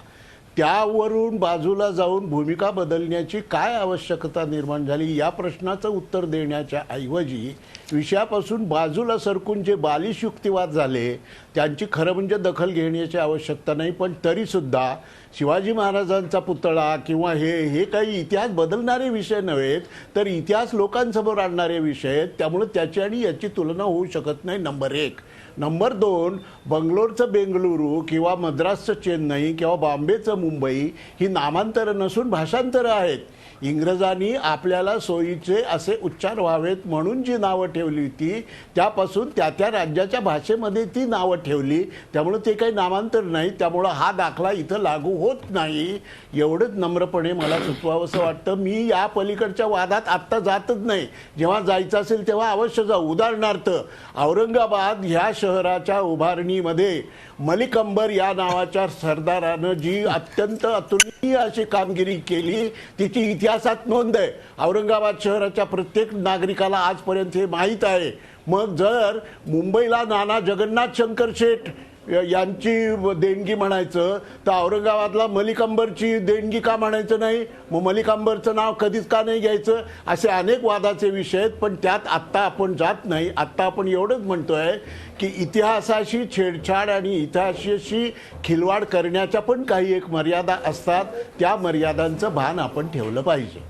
त्यावरून बाजूला जाऊन भूमिका बदलण्याची काय आवश्यकता निर्माण झाली या प्रश्नाचं उत्तर देण्याच्या ऐवजी विषयापासून बाजूला सरकून जे बालिश युक्तिवाद झाले त्यांची खरं म्हणजे दखल घेण्याची आवश्यकता नाही. पण तरीसुद्धा शिवाजी महाराजांचा पुतळा किंवा हे काही इतिहास बदलणारे विषय नव्हेत तर इतिहास लोकांसमोर आणणारे विषय आहेत. त्यामुळे त्याची आणि याची तुलना होऊ शकत नाही, नंबर 1. नंबर 2, बंगलोरचं बेंगलुरू किंवा मद्रासचं चेन्नई किंवा बॉम्बेचं मुंबई ही नामांतरं नसून भाषांतरं आहेत. इंग्रजांनी आपल्याला सोयीचे असे उच्चार व्हावेत म्हणून जी नावं ठेवली होती त्यापासून त्या त्या राज्याच्या भाषेमध्ये ती नावं ठेवली, त्यामुळे ते काही नामांतर नाही. त्यामुळं हा दाखला इथं लागू होत नाही, एवढंच नम्रपणे मला सुचवावंसं वाटतं. मी या पलीकडच्या वादात आत्ता जातच नाही, जेव्हा जायचं असेल तेव्हा अवश्य जाऊ. उदाहरणार्थ औरंगाबाद ह्या शहराच्या उभारणीमध्ये मलिक अंबर या नावाच्या सरदारानं जी अत्यंत अतुलनीय अशी कामगिरी केली तिची इतिहासात नोंद आहे. औरंगाबाद शहराच्या प्रत्येक नागरिकाला आजपर्यंत हे माहीत आहे. मग जर मुंबईला नाना जगन्नाथ शंकर शेठ यांची देणगी म्हणायचं तर औरंगाबादला मलिक अंबरची देणगी का म्हणायचं नाही? मग मलिक अंबरचं नाव कधीच का नाही घ्यायचं? असे अनेक वादाचे विषय आहेत, पण त्यात आत्ता आपण जात नाही. आत्ता आपण एवढंच म्हणतोय की इतिहासाशी छेडछाड आणि इतिहासाशी खिलवाड करण्याच्या पण काही एक मर्यादा असतात, त्या मर्यादांचं भान आपण ठेवलं पाहिजे.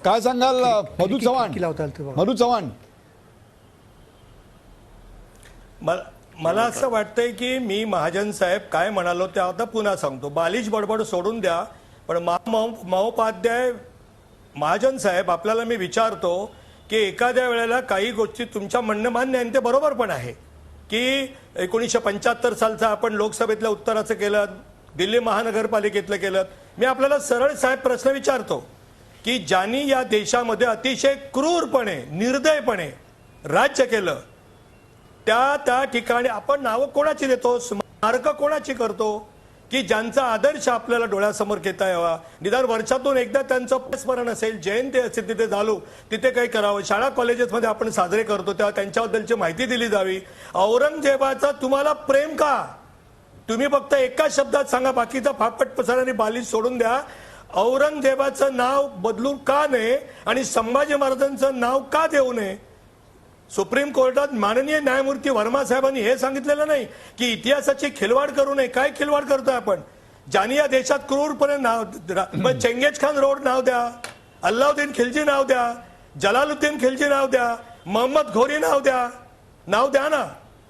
काय सांगाल मधु चव्हाण? मला असं वाटतंय की मी महाजन साहेब काय म्हणालो ते आता पुन्हा सांगतो. बालिश बडबड सोडून द्या, पण महोपाध्याय महाजन साहेब आपल्याला मी विचारतो की एखाद्या वेळेला काही गोष्टी तुमच्या म्हणणं मान्य आहे ते बरोबर पण आहे की 1975 सालचं आपण लोकसभेतल्या उत्तराचं केलं, दिल्ली महानगरपालिकेतलं केलं. मी आपल्याला सरळ साहेब प्रश्न विचारतो की ज्यांनी या देशामध्ये अतिशय क्रूरपणे निर्दयपणे राज्य केलं त्या ठिकाणी आपण नावं कोणाची देतो, स्मारक कोणाची करतो की ज्यांचा आदर्श आपल्याला डोळ्यासमोर घेता यावा. निदान वर्षातून एकदा त्यांचं स्मरण असेल, जयंती असेल, तिथे झालो तिथे काही करावं. शाळा कॉलेजेसमध्ये आपण साजरे करतो तेव्हा त्यांच्याबद्दलची माहिती दिली जावी. औरंगजेबाचा तुम्हाला प्रेम का? तुम्ही फक्त एका शब्दात सांगा, बाकीचा फापट पसाराने बालिश सोडून द्या. औरंगजेबाचं नाव बदलून का नये आणि संभाजी महाराजांचं नाव का देऊ नये? सुप्रीम कोर्टात माननीय न्यायमूर्ती वर्मा साहेबांनी हे सांगितलेलं नाही की इतिहासाची खिलवाड करू नये. काय खिलवाड करतोय आपण? ज्यांनी या देशात क्रूरपणे नाव, चेंगेज खान रोड नाव द्या, अल्लाउद्दीन खिलजी नाव द्या, जलालुद्दीन खिलजी नाव द्या, मोहम्मद घोरी नाव द्या ना.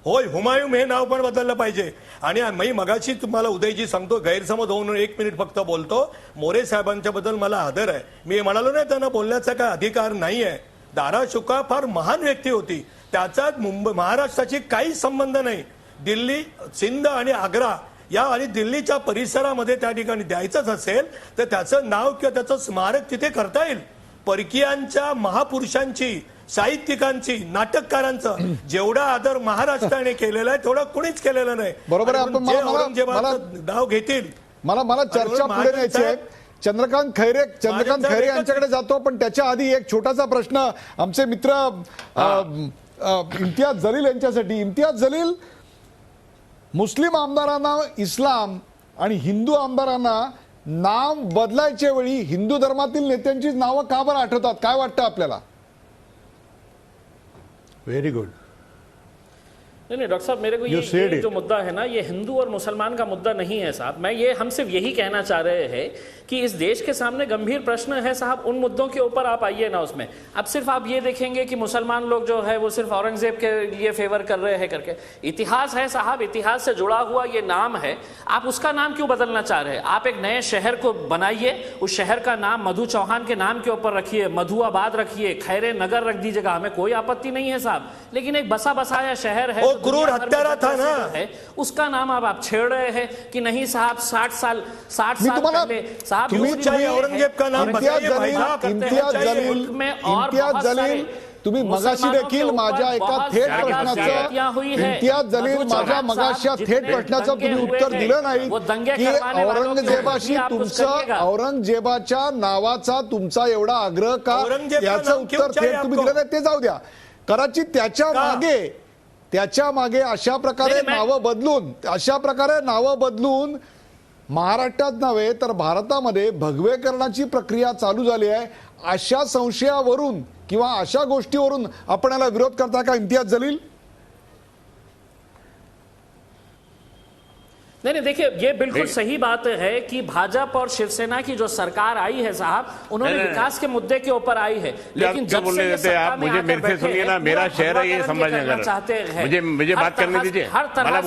होय, हुमायूं हे नाव पण बदललं पाहिजे. आणि मी मगाशी तुम्हाला उदयजी सांगतो, गैरसमज होऊन 1 मिनिट फक्त बोलतो. मोरे साहेबांच्या बद्दल मला आदर आहे, मी म्हणालो नाही त्यांना बोलण्याचा काय अधिकार नाही आहे. दारा शुका फार महान व्यक्ती होती, त्याचा महाराष्ट्राची काही संबंध नाही. दिल्ली, सिंध आणि आग्रा या आणि दिल्लीच्या परिसरामध्ये त्या ठिकाणी द्यायचंच असेल तर त्याचं नाव किंवा त्याचं स्मारक तिथे करता येईल. परकीयांच्या महापुरुषांची, साहित्यिकांची, नाटककारांचं जेवढा आदर महाराष्ट्राने केलेला आहे तेवढा कुणीच केलेला नाही. बरोबर आहे. औरंगजेबाचं नाव घेतील. मला चर्चा पुढे न्यायची आहे. चंद्रकांत खैरे यांच्याकडे जातो, पण त्याच्या आधी एक छोटासा प्रश्न आमचे मित्र इम्तियाज जलील यांच्यासाठी. इम्तियाज जलील, मुस्लिम आमदारांना इस्लाम आणि हिंदू आमदारांना नाव बदलायच्या वेळी हिंदू धर्मातील नेत्यांची नावं का बरं आठवतात? काय वाटतं आपल्याला? Very good. नहीं डॉक्टर साहब, मेरे को ये जो मुद्दा है ना, ये हिंदू और मुसलमान का मुद्दा नहीं है साहब. हम सिर्फ यही कहना चाह रहे हैं कि इस देश के सामने गंभीर प्रश्न है साहब, उन मुद्दों के ऊपर आप आइए ना उसमें. अब सिर्फ आप ये देखेंगे कि मुसलमान लोग जो है वो सिर्फ औरंगजेब के लिए फेवर कर रहे हैं करके. इतिहास है साहब, इतिहास से जुड़ा हुआ ये नाम है, आप उसका नाम क्यों बदलना चाह रहे हैं? आप एक नए शहर को बनाइए, उस शहर का नाम मधु चौहान के नाम के ऊपर रखिए, मधुआबाद रखिए, खैरे नगर रख दीजिएगा, हमें कोई आपत्ति नहीं है साहब. लेकिन एक बसा बसाया शहर है, क्रूर हत्यारा था ना, है उसका नाम आप छेड़ रहे हैं कि नहीं साहब. 60 साल पहले साहब औरंगजेब का नाम इम्तियाज जलील, तुम्ही मगाशी देखील माझ्या एका थेट प्रश्नाचं तुम्ही उत्तर दिलं नाही की औरंगजेबाच्या नावाचा तुमचा एवढा आग्रह का, याचं उत्तर थेट तुम्ही दिलं नाही. ते जाऊ द्या. कदाचित त्याच्या मागे अशा प्रकारे नावं बदलून महाराष्ट्रात नव्हे तर भारतामध्ये भगवेकरणाची प्रक्रिया चालू झाली आहे, अशा संशयावरून किंवा अशा गोष्टीवरून आपण याला विरोध करता का इम्तियाज जलील? नहीं देखिए, ये बिल्कुल सही बात है कि भाजपा और शिवसेना की जो सरकार आई है साहब, उन्होंने विकास के मुद्दे के ऊपर आई है, लेकिन जब से ये सत्ता में आकर बैठे सुनिए ना, हैं, मेरा पूरा शहर है ये भगवाकरण संभाजीनगर, चाहते हैं। मुझे बात करने दीजिए, हर तरह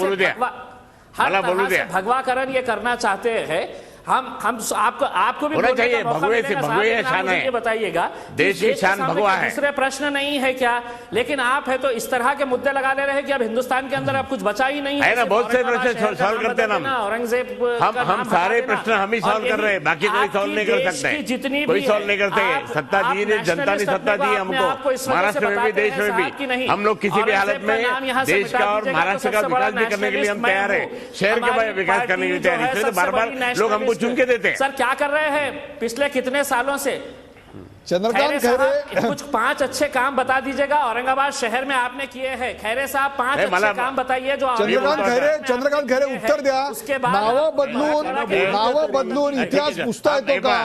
से भगवाकरण ये करना चाहते हैं। हम आपको भी होना बोलने चाहिए, का मौका भगवे से मिलेगा साहब, भगवे लेकिन आप शान मुझे है। ये बताइएगा, देश की शान सामने भगवा कोई है। दूसरे प्रश्न नहीं है क्या? लेकिन आप है तो इस तरह के मुद्दे लगा ले रहे हैं कि अब हिंदुस्तान के अंदर अब कुछ बचा ही नहीं है ना, सिर्फ बहुत से औरंगाबाद प्रश्न शहर का सॉल्व नाम करते हैं बदल हम। देना, औरंगजेब हम का नाम सारे हटा देना। प्रश्न हम ही और सॉल्व कर रहे हैं, बाकी कोई सॉल्व नहीं कर सकते। जितनी कोई भी सॉल्व नहीं करते। सत्ता दी ने, जनता ने सत्ता दी हमको, महाराष्ट्र में भी, देश में भी। हम लोग किसी भी हालत में देश का और महाराष्ट्र का विकास भी करने के लिए हम तैयार है, शहर के विकास करने के लिए तैयार है। इसलिए बार बार लोग हमको चुन के देते हैं। सर क्या कर रहे हैं पिछले कितने सालों से? चंद्रकांत खैरे कुछ 5 अच्छे काम बता दीजिएगा औरंगाबाद शहर में आपने किए हैं। खैरे साहब 5 अच्छे काम बताइए जो चंद्रकांत खैरे उत्तर द्या. नावं बदलून इतिहास पुसता येतो का?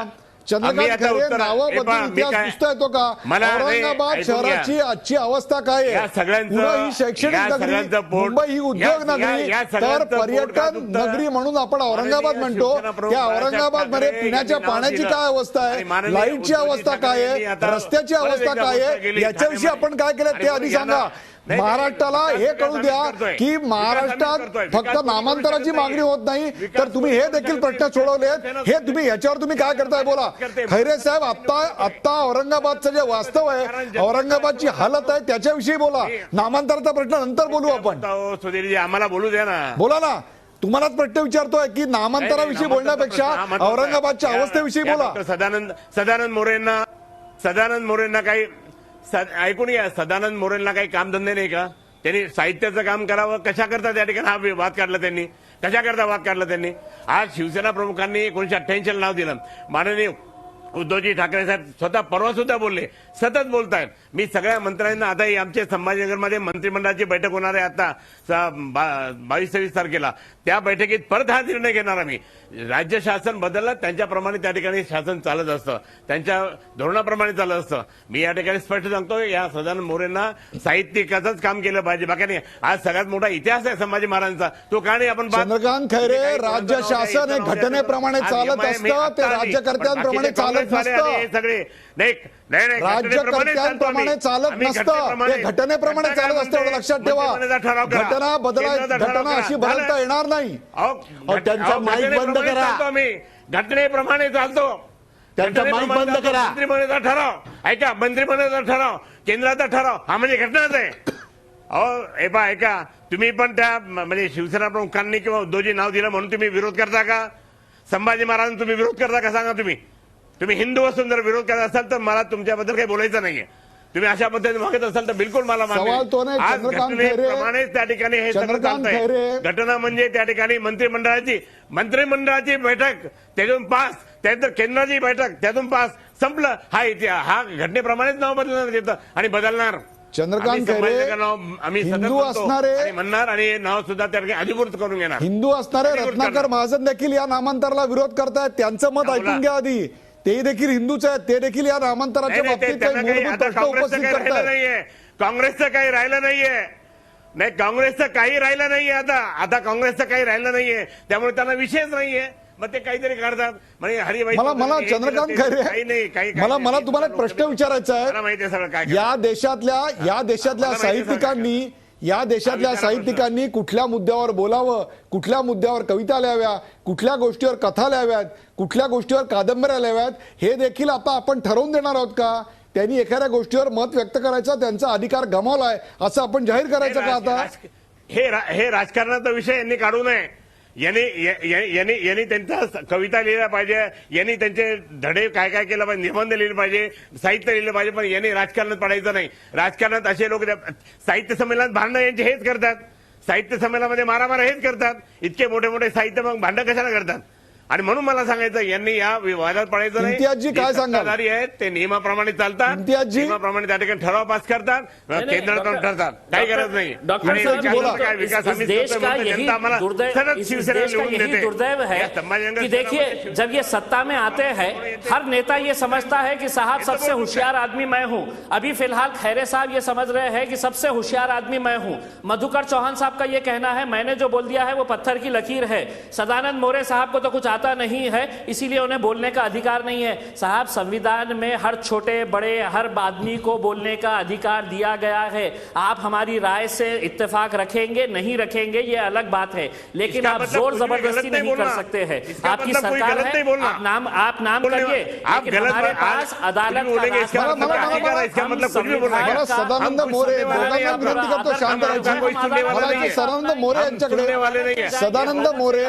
चंद्रकांत खैरे नावं बदलून इतिहास पुसता येतो का? औरंगाबाद शहराची आजची अवस्था काय आहे? पुणे ही शैक्षणिक नगरी, मुंबई ही उद्योग नगरी, तर पर्यटन नगरी म्हणून आपण औरंगाबाद म्हणतो. त्या औरंगाबाद मध्ये पिण्याच्या पाण्याची काय अवस्था आहे, लाईटची अवस्था काय आहे, रस्त्याची अवस्था काय आहे, याच्याविषयी आपण काय केलं ते आधी सांगा. महाराष्ट्राला हे कळू द्या की महाराष्ट्रात फक्त नामांतराची मागणी होत नाही, तर तुम्ही हे देखील प्रश्न सोडवलेत. हे तुम्ही याच्यावर तुम्ही काय करताय बोला. खैरे साहेब, आता औरंगाबादचं जे वास्तव आहे, औरंगाबादची हालत आहे, त्याच्याविषयी बोला. नामांतराचा प्रश्न नंतर बोलू आपण. सुधीरजी आम्हाला बोलू द्या ना. बोला ना, तुम्हालाच प्रश्न विचारतोय की नामांतराविषयी बोलण्यापेक्षा औरंगाबादच्या अवस्थेविषयी बोला. सदानंद मोरेंना काही ऐकून या, सदानंद मोरेंना काही कामधंदे नाही का? त्यांनी साहित्याचं काम करावं, कशा करता त्या ठिकाणी हा वाद काढला त्यांनी, कशा करता वाद काढला त्यांनी. आज शिवसेना प्रमुखांनी 1988 नाव दिलं. माननीय उद्धवजी ठाकरे साहेब स्वतः परवा सुद्धा बोलले, सतत बोलतायत. मी सगळ्या मंत्र्यांना, आता आमच्या संभाजीनगरमध्ये मंत्रिमंडळाची बैठक होणार आहे आता 22-23 तारखेला, त्या बैठकीत परत हा निर्णय घेणार आम्ही. राज्य शासन बदललं, त्यांच्याप्रमाणे त्या ठिकाणी शासन चालत असतं, त्यांच्या धोरणाप्रमाणे चालत असतं. मी या ठिकाणी स्पष्ट सांगतो, या सदानंद मोरेंना साहित्यिकाचंच काम केलं पाहिजे, बाकी नाही. आज सगळ्यात मोठा इतिहास आहे संभाजी महाराजांचा, तो का नाही आपण. चंद्रकांत खैरे, राज्य शासन हे घटनेप्रमाणे चालत असतं, ते राज्यकर्त्यांप्रमाणे चालत नसतं. सगळे नाही राज्यकर्त्यांप्रमाणे चालत नसतं, ते घटनेप्रमाणे चालत असतं, एवढं लक्षात ठेवा. घटना अशी बदलता येणार नाही. त्यांचा माईक बंद करा. आम्ही घटनेप्रमाणे चालतो, त्यांचा माईक बंद करा. मंत्रिमंडळाचा ठराव ऐका, मंत्रिमंडळाचा ठराव, केंद्राचा ठराव, हा म्हणजे घटनाच आहे. अहो ऐका, तुम्ही पण त्या म्हणजे शिवसेना प्रमुखांनी किंवा उद्धवजी नाव दिलं म्हणून तुम्ही विरोध करता का? संभाजी महाराजांना तुम्ही विरोध करता का सांगा? तुम्ही हिंदू असून जर विरोध करत असाल तर मला तुमच्याबद्दल काही बोलायचं नाहीये. तुम्ही अशा पद्धतीने मागत असाल तर बिलकुल मला सवाल तो नाही. आज चंद्रकांत खैरे, घटनेप्रमाणेच त्या ठिकाणी हे सगळं चालतंय. घटना म्हणजे त्या ठिकाणी मंत्रिमंडळाची बैठक, त्यातून पास, त्यानंतर केंद्राची बैठक, त्यातून पास, संपलं. हा घटनेप्रमाणेच नाव बदलणार येतं आणि बदलणार. चंद्रकांत खैरे, आम्ही हिंदू असणारे म्हणणार आणि नाव सुद्धा त्या ठिकाणी अधिकृत करून घेणार. हिंदू असणारे रत्नाकर महाजन देखील या नामांतराला विरोध करतायत. त्यांचं मत ऐकून घ्या आधी. ते देखील हिंदूच आहेत, ते देखील या नामांतराच्या बाबतीत काही मूलभूत प्रश्न उपस्थित करतात. काँग्रेसचं काही राहिलं नाहीये. नाही, काँग्रेसचं काही राहिलं नाहीये. आता काँग्रेसचं काही राहिलं नाहीये, त्यामुळे त्यांना विषयच नाहीये. मग ते काहीतरी काढतात म्हणजे हरिभाई. मला चंद्रकांत खैरे, मला तुम्हाला एक प्रश्न विचारायचा आहे. माहिती आहे सगळं काय. या देशातल्या साहित्यिकांनी कुठल्या मुद्द्यावर बोलावं, कुठल्या मुद्द्यावर कविता लिहाव्या, कुठल्या गोष्टीवर कथा लिहाव्यात, कुठल्या गोष्टीवर कादंबऱ्या लिहाव्यात, हे देखील आता आपण ठरवून देणार आहोत का? त्यांनी एखाद्या गोष्टीवर मत व्यक्त करायचा त्यांचा अधिकार गमावलाय असं आपण जाहीर करायचं का आता? हे राजकारणाचा विषय यांनी काढू नये. यांनी त्यांचा कविता लिहिल्या पाहिजे, यांनी त्यांचे धडे काय काय केलं पाहिजे, निबंध लिहिले पाहिजे, साहित्य लिहिलं पाहिजे, पण यांनी राजकारणात पडायचं नाही. राजकारणात असे लोक साहित्य संमेलनात भांडणं यांचे हेच करतात, साहित्य संमेलनामध्ये मारामारा हेच करतात. इतके मोठे मोठे साहित्य मग भांडण कशाला करतात? आणि म्हणून मला सांगायचं यांनी या विवादात पडायचं नाही. इम्तियाजजी, जे काय सांगाल? सत्ताधारी आहेत ते नियमाप्रमाणे चालतात, इम्तियाजजी? नियमाप्रमाणे त्या ठिकाणी ठराव पास करतात, केंद्रात जाऊन ठरतात. काही गरज नाही. डॉक्टर आणि साहेब, विकास बोला. काय विकास आम्ही देश करतोय का म्हणून यही जनता आम्हाला सरळ इस शिवसेना देश का निवडून यही देते. दुर्दैव है या संभाजीनगर कि देखिए, जब ये सत्ता में आते हैं हर नेता ये समझता है कि साहब सबसे होशियार आदमी मैं हूं. अभी फिलहाल खैरे साहब ये समझ रहे हैं कि सबसे होशियार आदमी मैं हूं. मधुकर चौहान साहब का ये कहना है मैंने जो बोल दिया है वो पत्थर की लकीर है. सदानंद मोरे साहब को तो कुछ आता नहीं है, इसीलिए उन्हें बोलने का अधिकार नहीं है. साहब, संविधान में हर छोटे बड़े हर आदमी को बोलने का अधिकार दिया गया है. आप हमारी राय से इत्तेफाक रखेंगे नहीं रखेंगे ये अलग बात है, लेकिन इसका आप मतलब जोर कुछ भी जबरदस्ती गलत नहीं नहीं कर बोलना. सकते हैं. इसका आपकी मतलब कोई सरकार गलत नहीं है, बोलना. आप नाम करिए, आप लेकिन गलत हमारे बात- पास आप अदालत कुछ भी बोलेंगे, का इसका रास्ता मतलब है. अधिकार है, इसका हम मतलब कुछ भी बोलना. संविधान मला का- सदानंद हम मोरे सुनने वाले नहीं दोघांना आपका. विनंती करतो शांत राहायची. कोई सुनने वाला मला नहीं है. सदानंद मोरे हम यांच्याकडे सुनने वाले नहीं है. सदानंद मोरे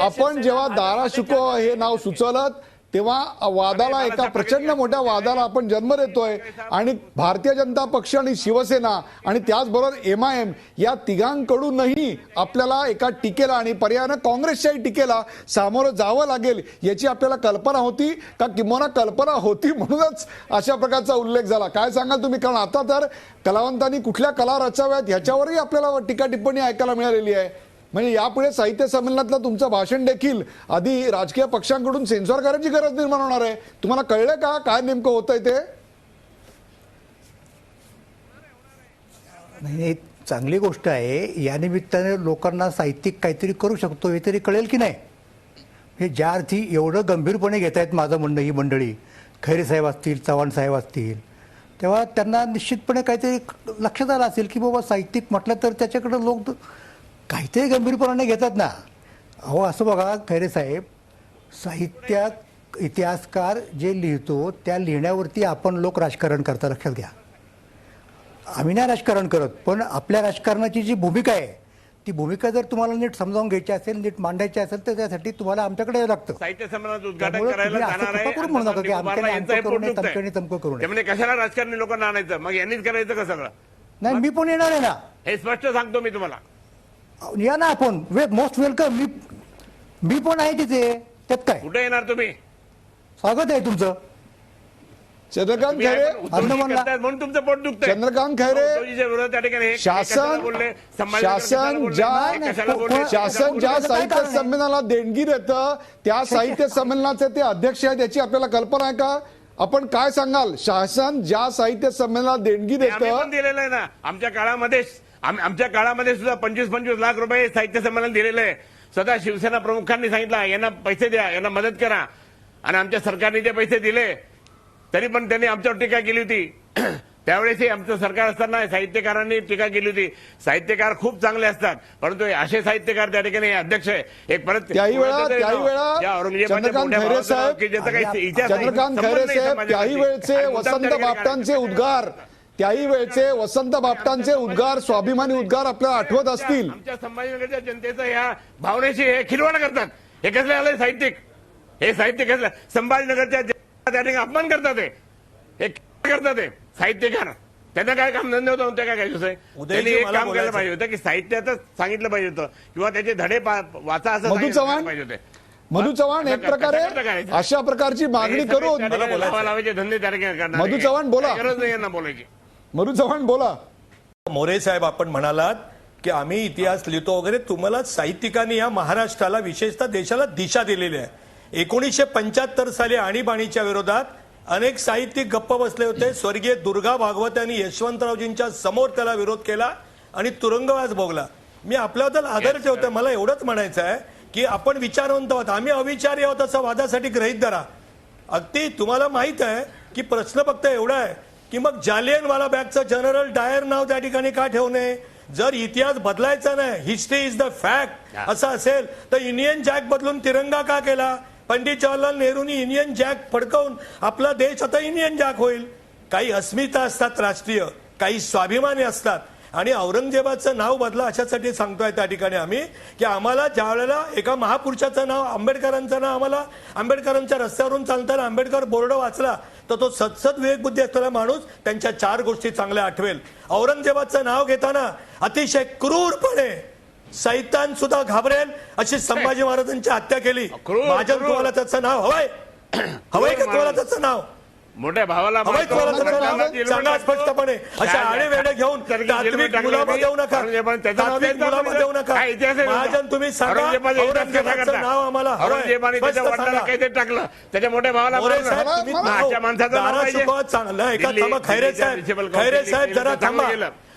आपण जेव्हा दारा शिको हे नाव सुचवलं तेव्हा वादाला एका प्रचंड मोठ्या वादाला आपण जन्म देतोय आणि भारतीय जनता पक्ष आणि शिवसेना आणि त्याचबरोबर MIM या तिघांकडूनही आपल्याला एका टीकेला आणि पर्यायानं काँग्रेसच्याही टीकेला सामोरं जावं लागेल याची आपल्याला कल्पना होती का किंवा कल्पना होती म्हणूनच अशा प्रकारचा उल्लेख झाला. काय सांगाल तुम्ही? कारण आता तर कलावंतांनी कुठल्या कला रचाव्यात ह्याच्यावरही आपल्याला टीका टिप्पणी ऐकायला मिळालेली आहे. म्हणजे यापुढे साहित्य संमेलनातलं तुमचं भाषण देखील आधी राजकीय पक्षांकडून सेन्सॉर करायची गरज निर्माण होणार आहे. तुम्हाला कळलं का काय नेमकं होतंय ते? नाही, चांगली गोष्ट आहे. या निमित्ताने लोकांना साहित्यिक काहीतरी करू शकतो हे तरी कळेल की नाही. हे ज्या अर्थी एवढं गंभीरपणे घेत आहेत माझं म्हणणं ही मंडळी, खैरे साहेब असतील, चव्हाण साहेब असतील, तेव्हा त्यांना निश्चितपणे काहीतरी लक्षात आलं असेल की बाबा साहित्यिक म्हटलं तर त्याच्याकडे लोक काहीतरी गंभीरपणाने घेतात ना. अहो असं बघा खैरे साहेब, साहित्यात इतिहासकार जे लिहितो त्या लिहिण्यावरती आपण लोक राजकारण करता, लक्षात घ्या. आम्ही नाही राजकारण करत, पण आपल्या राजकारणाची जी भूमिका आहे ती भूमिका जर तुम्हाला नीट समजावून घ्यायची असेल, नीट मांडायची असेल तर त्यासाठी तुम्हाला आमच्याकडे यावं लागतं. साहित्य संमेलनाचं उद्घाटन त्यामुळे करायला तुम्ही असं जाणार आहे. कृपा करून म्हणू नका की आमच्याने आमचं करू नये, तमक्याने तमकं करू नये. म्हणजे कशाला राजकारणी लोकांना आणायचं, मग यांनीच करायचं का सगळं? नाही, मी पण येणार आहे ना. हे स्पष्ट सांगतो मी तुम्हाला. या ना आपण, मोस्ट वेलकम. मी पण आहे तिथे, त्यात काय, कुठे येणार तुम्ही? स्वागत आहे तुमचं. चंद्रकांत तुम्ही खैरे, उद्धवजी करतायत म्हणून तुमचं पोट दुखतंय. चंद्रकांत खैरे, उद्धवजीच्या विरोधात त्या ठिकाणी हे शासन कशाला बोलले? संभाजीनगर कशाला बोलले? ज्या कशाला बोलले? शासन ज्या साहित्य संमेलनाला देणगी देतं त्या साहित्य संमेलनाचे ते अध्यक्ष आहेत याची आपल्याला कल्पना आहे का? आपण काय सांगाल? शासन ज्या साहित्य संमेलनाला देणगी आम्ही पण देतं दिलेलं आहे ना. आमच्या काळामध्ये सुद्धा 25-25 लाख रुपये साहित्य संमेलन दिलेलं आहे. स्वतः शिवसेना प्रमुखांनी सांगितलं यांना पैसे द्या, यांना मदत करा, आणि आमच्या सरकारने ते पैसे दिले. तरी पण त्यांनी आमच्यावर टीका केली होती. त्यावेळेसही आमचं सरकार असताना साहित्यकारांनी टीका केली होती. साहित्यकार खूप चांगले असतात, परंतु असे साहित्यकार त्या ठिकाणी अध्यक्ष आहे. एक परत त्याही वेळा चंद्रकांत खैरे साहेब, चंद्रकांत खैरे साहेब त्याही वेळचे वसंत बापटांचे उद्गार, त्याही वेळचे वसंत बापटांचे उद्गार, स्वाभिमानी उद्गार आपल्याला आठवत असतील. आमच्या संभाजीनगरच्या जनतेचं ह्या भावनेशी हे खिलवाड करतात. हे कसले आले साहित्यिक? हे साहित्य कसलं? संभाजीनगरच्या जनतेचा त्या ठिकाणी अपमान करतात. हे करतात हे साहित्यकार. त्यांना काय काम धंदे होतं, त्या काय दुसरे त्यांनी एक काम केलं पाहिजे होतं की साहित्यातच सांगितलं पाहिजे होतं किंवा त्याचे धडे वाचा असं मधु चव्हाण, पाहिजे होते. मधु चव्हाण एक प्रकारे अशा प्रकारची मागणी करून लावायचे धंदे त्या ठिकाणी करणार. मधु चव्हाण बोला. गरज नाही यांना बोलायची. मधु चव्हाण बोला. मोरे साहेब, आपण म्हणालात की आम्ही इतिहास लिहितो वगैरे. तुम्हाला साहित्यिकांनी या महाराष्ट्राला विशेषतः देशाला दिशा दिलेली आहे. 1975 साली आणीबाणीच्या विरोधात अनेक साहित्यिक गप्प बसले होते. स्वर्गीय दुर्गा भागवत यांनी यशवंतरावजींच्या समोर त्याला विरोध केला आणि तुरुंगवास भोगला. मी आपल्याबद्दल आदर ठेवतोय. मला एवढंच म्हणायचं आहे की आपण विचारवंत आहोत, आम्ही अविचारी आहोत असं वादासाठी गृहीत धरा. अगदी तुम्हाला माहित आहे की प्रश्न फक्त एवढा आहे की मग जालियनवाला बॅगचं जनरल डायर नाव त्या ठिकाणी का ठेवू नये? जर इतिहास बदलायचा नाही, हिस्ट्री इज द फॅक्ट असं असेल तर युनियन जॅक बदलून तिरंगा का केला? पंडित जवाहरलाल नेहरूंनी युनियन जॅक फडकवून आपला देश आता युनियन जॅक होईल. काही अस्मिता असतात राष्ट्रीय, काही स्वाभिमानी असतात, आणि औरंगजेबाचं नाव बदला अशासाठी सांगतोय त्या ठिकाणी आम्ही की आम्हाला ज्या वेळेला एका महापुरुषाचं नाव, आंबेडकरांचं नाव, आम्हाला आंबेडकरांच्या रस्त्यावरून चालताना आंबेडकर बोर्ड वाचला तर तो सतसत विवेकबुद्धी असलेला माणूस त्यांच्या 4 गोष्टी चांगल्या आठवेल. औरंगजेबाचं नाव घेताना अतिशय क्रूरपणे सैतान सुद्धा घाबरेल अशी संभाजी महाराजांची हत्या केली. महाजन तुम्हाला त्याचं नाव हवंय का तुम्हाला त्याचं नाव मोठ्या भावाला हवंय तुम्हाला त्याचं नाव सांगा स्पष्टपणे. अशा आडे वेडे घेऊन तात्विक मुलामा देऊ नका. तात्विक मुलामा देऊ नका. महाजन तुम्ही सांगा औरंगजेबाचं नाव आम्हाला हवंय. टाकलं त्याच्या मोठ्या भावाला चांगलं एका थांबा. खैरे साहेब जरा थांबा.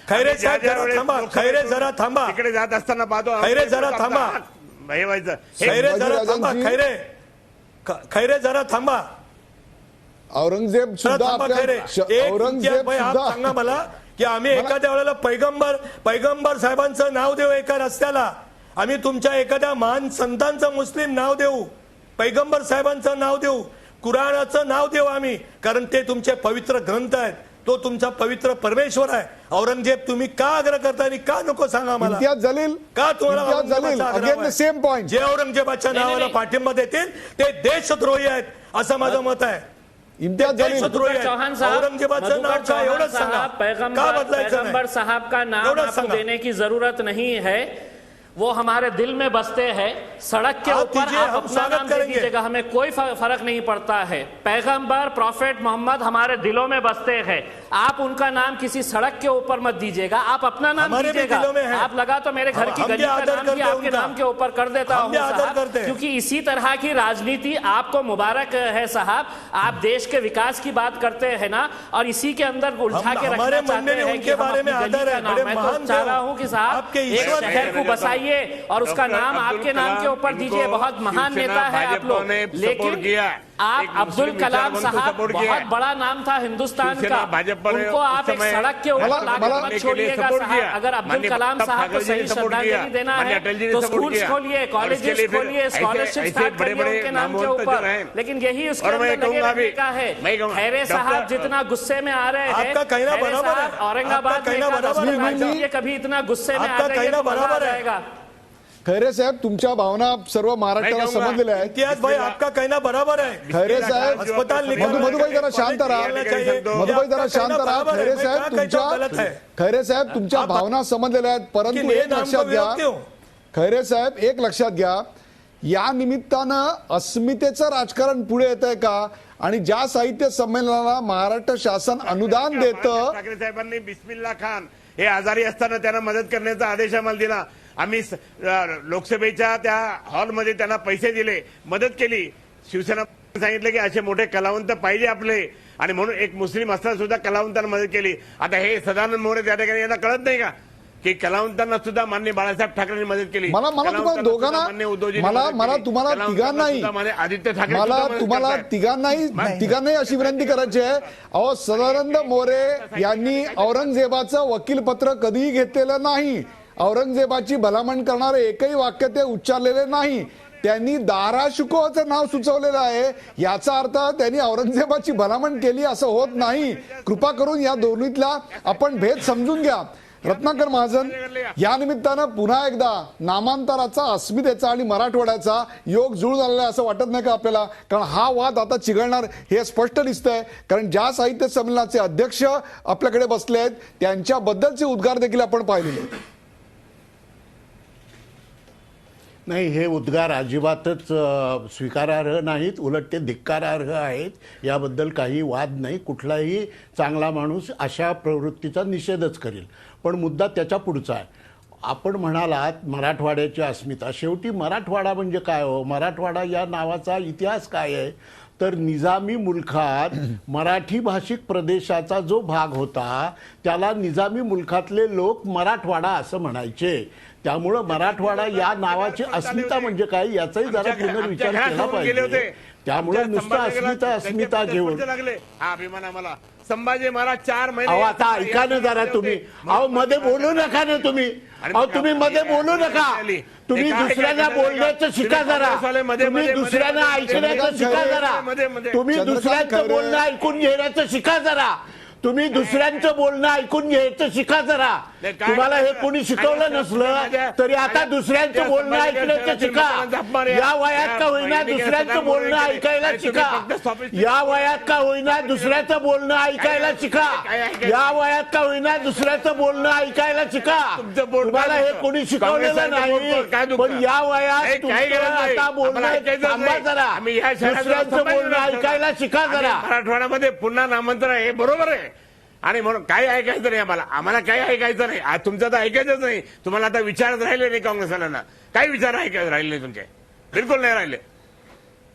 खैरे साहेब जरा थांबा. खैरे जरा थांबा. तिकडे जात असताना पाहतो. खैरे जरा थांबा. हे व्हायचं. खैरे जरा थांबा. खैरे जरा थांबा. औरंगजेब सुद्धा औरंगजेब सुद्धा सांगा मला की आम्ही एखाद्या वेळेला पैगंबर साहेबांचं नाव देऊ एका रस्त्याला. आम्ही तुमच्या एखाद्या महान संतांचं मुस्लिम नाव देऊ. पैगंबर साहेबांचं नाव देऊ. कुराणाचं नाव देऊ आम्ही. कारण ते तुमचे पवित्र ग्रंथ आहेत. तो तुमचा पवित्र परमेश्वर आहे. औरंगजेब तुम्ही का आग्रह करता आणि का नको सांगा मला. इम्तियाज जलील का तुम्हाला अगेन द सेम पॉइंट. जे औरंगजेबाच्या नावाला पाठिंबा देतील ते देशद्रोही आहेत असं माझं मत आहे. इम्तियाज जलील चौहान साहब, औरंगजेबाचं नाव का एवढंच सांगा. का बदलायचं पैगंबर साहब का नाम आपको देने की जरूरत नहीं है. वो हमारे दिल में बसते हैं. सड़क के ऊपर आप अपना नाम दे दीजिएगा, हमें कोई फर्क नहीं पड़ता है. पैगंबर प्रॉफेट मोहम्मद हमारे दिलों में बसते हैं. आप उनका नाम किसी सड़क के ऊपर मत दीजिएगा. आप अपना नाम दीजिएगा. आप लगा तो मेरे घर की गली का नाम भी आपके नाम के ऊपर कर देता हूँ साहब, क्योंकि इसी तरह की राजनीति आपको मुबारक है साहब. आप देश के विकास की बात करते हैं ना, और इसी के अंदर उलझा के रखना चाहते हैं कि बारे में आदर है. मैं तो चाह रहा हूँ कि साहब एक शहर को बसाइए और उसका नाम आपके नाम के ऊपर दीजिए. बहुत महान नेता है आप लोग, लेकिन आप अब्दुल कलाम साहब बहुत बड़ा नाम था हिंदुस्तान का. उनको आप एक सड़क के ऊपर लाकर मत छोड़िएगा साहब. अगर अब्दुल कलाम साहब को सही श्रद्धांजलि देना है तो स्कूल्स खोलिए, कॉलेजेस खोलिए, स्कॉलरशिप स्टार्ट करिए उनके नाम के ऊपर. लेकिन यही उसके अंदर लगे रहने का है. खैरे साहब जितना गुस्से में आ रहे हैं, औरंगाबाद में कभी इतना गुस्से में आ रहे हैं बराबर रहेगा. खैरे साहेब तुमच्या भावना सर्व महाराष्ट्राला समजलेल्या आहेत. इम्तियाज भाई आपका कहना बराबर है. खैरे साहेब अस्पताल मधुभाई जरा शांत राहा. मधुभाई जरा शांत राहा. खैरे साहेब तुमच्या भावना समजलेल्या आहेत, परंतु एक लक्षात घ्या. खैरे साहेब एक लक्षात घ्या, या निमित्तानं अस्मितेचं राजकारण पुढे येत आहे का? आणि ज्या साहित्य संमेलनाला महाराष्ट्र शासन अनुदान देतं. ठाकरे साहेबांनी बिस्मिल्ला खान हे आजारी असताना त्यांना मदत करण्याचा आदेश आम्हाला दिला. आम्ही लोकसभेच्या त्या हॉलमध्ये त्यांना पैसे दिले, मदत केली. शिवसेना सांगितलं की असे मोठे कलावंत पाहिजे आपले, आणि म्हणून एक मुस्लिम असताना सुद्धा कलावंतांना मदत केली. आता हे सदानंद मोरे त्या ठिकाणी यांना कळत नाही का की कलावंतांना सुद्धा माननीय बाळासाहेब ठाकरेंनी मदत केली. मला तुम्हाला दोघांना तुम्हाला तिघांनाही आदित्य ठाकरे तुम्हाला तिघांनाही अशी विनंती करायची आहे. अहो सदानंद मोरे यांनी औरंगजेबाचं वकीलपत्र कधीही घेतलेलं नाही. औरंगजेबाची भलामण करणारे एकही वाक्य ते उच्चारलेले नाही. त्यांनी दारा शुकोचं नाव सुचवलेलं आहे. याचा अर्थ त्यांनी औरंगजेबाची भलामण केली असं होत नाही. कृपा करून या दोन्हीतला आपण भेद समजून घ्या. रत्नाकर महाजन, या निमित्तानं पुन्हा एकदा नामांतराचा, अस्मितेचा आणि मराठवाड्याचा योग जुळून आलेला आहे असं वाटत नाही का आपल्याला? कारण हा वाद आता चिघळणार हे स्पष्ट दिसतंय. कारण ज्या साहित्य संमेलनाचे अध्यक्ष आपल्याकडे बसले आहेत त्यांच्याबद्दलचे उद्गार देखील आपण पाहिलेले. नाही, हे उद्गार अजिबातच स्वीकारार्ह नाहीत, उलट ते धिक्कारार्ह आहेत. याबद्दल काही वाद नाही. कुठलाही चांगला माणूस अशा प्रवृत्तीचा निषेधच करेल. पण मुद्दा त्याच्या पुढचा आहे. आपण म्हणालात मराठवाड्याची अस्मिता. शेवटी मराठवाडा म्हणजे काय हो? मराठवाडा या नावाचा इतिहास काय आहे? तर निजामी मुलखात मराठी भाषिक प्रदेशाचा जो भाग होता त्याला निजामी मुलखातले लोक मराठवाडा असं म्हणायचे. त्यामुळं मराठवाडा या नावाची अस्मिता म्हणजे काय याचाही जरा पुनर्विचार केला पाहिजे. त्यामुळे नुसतं अस्मिता घेऊन अभिमान आम्हाला. संभाजी महाराज 4 महिने. आता ऐका ना जरा तुम्ही. अहो मध्ये बोलू नका ना तुम्ही. अहो तुम्ही मध्ये बोलू नका. तुम्ही दुसऱ्यांना बोलण्याचं शिका जरा. तुम्ही दुसऱ्यांना ऐकण्याचं शिका जरा. तुम्ही दुसऱ्यांचं बोलणं ऐकून घेण्याचं शिका जरा. तुम्ही दुसऱ्यांचं बोलणं ऐकून घ्यायचं शिका जरा. नाही, काय तुम्हाला हे करायचं? कोणी शिकवलं नसलं तरी आता दुसऱ्यांचं बोलणं ऐकण्याचं शिका. या वयात का होईना दुसऱ्यांचं बोलणं ऐकायला शिका. या वयात का होईना दुसऱ्याचं बोलणं ऐकायला शिका. या वयात का होईना दुसऱ्याचं बोलणं ऐकायला शिका. तुम्हाला हे कोणी शिकवलेलं नाही, पण या वयात आता बोलणं थांबा जरा. दुसऱ्यांचं बोलणं ऐकायला शिका जरा. मराठवाड्यामध्ये पुन्हा नामांतर आहे, हे बरोबर आहे. आणि म्हणून काही ऐकायचं नाही आम्हाला काही ऐकायचं नाही. आज तुमचं तर ऐकायचंच नाही. तुम्हाला आता विचारच राहिले नाही काँग्रेसवाल्यांना. काही विचार ऐकायचे राहिले नाही तुमचे, बिलकुल नाही राहिले.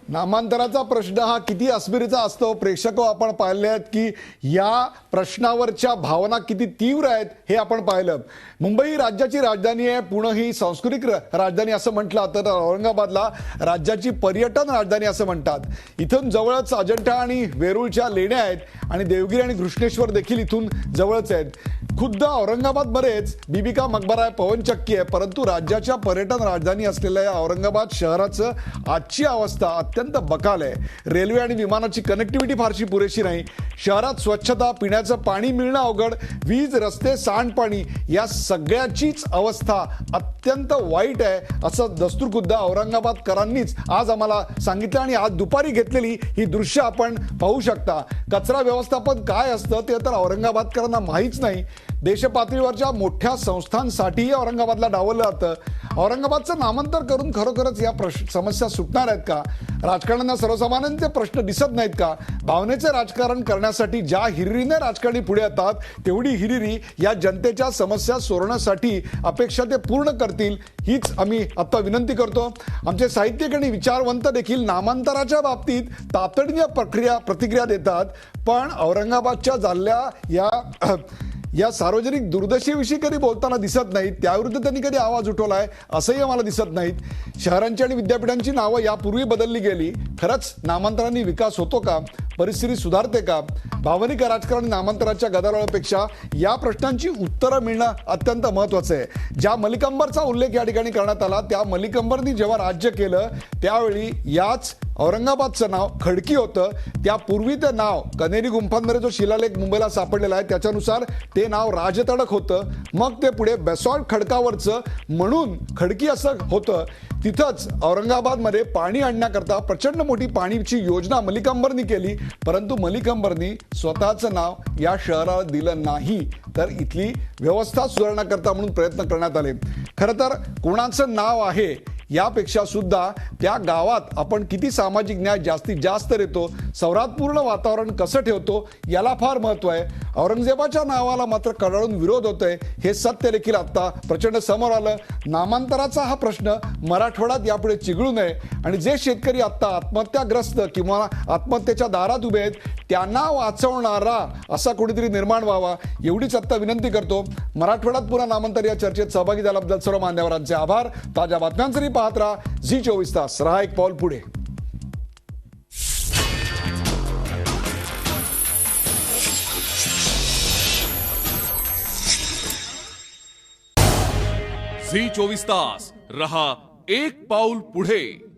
नामांतराचा प्रश्न हा किती अस्मिरीचा असतो. प्रेक्षक आपण पाहिले आहेत की या प्रश्नावरच्या भावना किती तीव्र आहेत हे आपण पाहिलं. मुंबई राज्याची राजधानी आहे, पुणे ही सांस्कृतिक राजधानी असं म्हटलं तर औरंगाबादला राज्याची पर्यटन राजधानी असं म्हणतात. इथून जवळच अजंठा आणि वेरूळच्या लेण्या आहेत आणि देवगिरी आणि घृष्णेश्वर देखील इथून जवळच आहेत. खुद्द औरंगाबादमध्येच बीबी का मकबरा आहे, पवनचक्की आहे, परंतु राज्याच्या पर्यटन राजधानी असलेल्या या औरंगाबाद शहराचं आजची अवस्था अत्यंत बकाल आहे. रेल्वे आणि विमानाची कनेक्टिव्हिटी फारशी पुरेशी नाही. शहरात स्वच्छता, पिण्याचं पाणी मिळणं अवघड, वीज, रस्ते, सांडपाणी या सगळ्याचीच अवस्था अत्यंत वाईट आहे असं दस्तूरखुद्द औरंगाबादकरांनीच आज आम्हाला सांगितलं. आणि आज दुपारी घेतलेली ही दृश्य आपण पाहू शकता. कचरा व्यवस्थापन काय असतं ते तर औरंगाबादकरांना माहीच नाही. देशपातळीवरच्या मोठ्या संस्थांसाठीही औरंगाबादला डावललं जातं. औरंगाबादचं नामांतर करून खरोखरच या समस्या सुटणार आहेत का? राजकारण्यांना सर्वसामान्यांचे प्रश्न दिसत नाहीत का? भावनेचे राजकारण करण्यासाठी ज्या हिरिरीने राजकारणी पुढे येतात तेवढी हिरिरी या जनतेच्या समस्या सोडवण्यासाठी अपेक्षा ते पूर्ण करतील हीच आम्ही आता विनंती करतो. आमचे साहित्यिक आणि विचारवंत देखील नामांतराच्या बाबतीत तातडीने प्रतिक्रिया देतात, पण औरंगाबादच्या झालेल्या या सार्वजनिक दुर्दशेविषयी कधी बोलताना दिसत नाहीत. त्याविरुद्ध त्यांनी कधी आवाज उठवलाय असंही आम्हाला दिसत नाहीत. शहरांची आणि विद्यापीठांची नावं यापूर्वी बदलली गेली. खरंच नामांतरांनी विकास होतो का? परिस्थिती सुधारते का? भावनिक राजकारण नामांतराच्या गदारोळापेक्षा या प्रश्नांची उत्तरं मिळणं अत्यंत महत्वाचं आहे. ज्या मलिकंबरचा उल्लेख या ठिकाणी करण्यात आला, त्या मलिकंबरनी जेव्हा राज्य केलं त्यावेळी याच औरंगाबादचं नाव खडकी होतं. त्यापूर्वी ते नाव कनेरी गुंफांमध्ये जो शिलालेख मुंबईला सापडलेला आहे त्याच्यानुसार ते नाव राजतडक होतं. मग ते पुढे बेसॉल्ट खडकावरचं म्हणून खडकी असं होतं. तिथंच औरंगाबादमध्ये पाणी आणण्याकरता प्रचंड मोठी पाणीची योजना मलिकंबरनी केली, परंतु मलिकंबरनी स्वतःचं नाव या शहराला दिलं नाही, तर इथली व्यवस्था सुधारण्याकरता म्हणून प्रयत्न करण्यात आले. खरं तर कोणाचं नाव आहे यापेक्षा सुद्धा त्या गावात आपण किती सामाजिक न्याय जास्तीत जास्त देतो, सौहार्दपूर्ण वातावरण कसं ठेवतो याला फार महत्व आहे. औरंगजेबाच्या नावाला मात्र कडाडून विरोध होतोय हे सत्य देखील आता प्रचंड समोर आलं. नामांतराचा हा प्रश्न मराठवाड्यात यापुढे चिघळू नये आणि जे शेतकरी आता आत्महत्याग्रस्त किंवा आत्महत्येच्या दारात उभे आहेत त्यांना वाचवणारा असा कोणीतरी निर्माण व्हावा एवढीच आता विनंती करतो. मराठवाड्यात पुन्हा नामांतर या चर्चेत सहभागी झाल्याबद्दल सर्व मान्यवरांचे आभार. ताज्या बातम्यांसाठी पाहत राहा झी 24 तास. रहा एक पाऊल पुढे. झी 24 तास रहा एक पाऊल पुढे.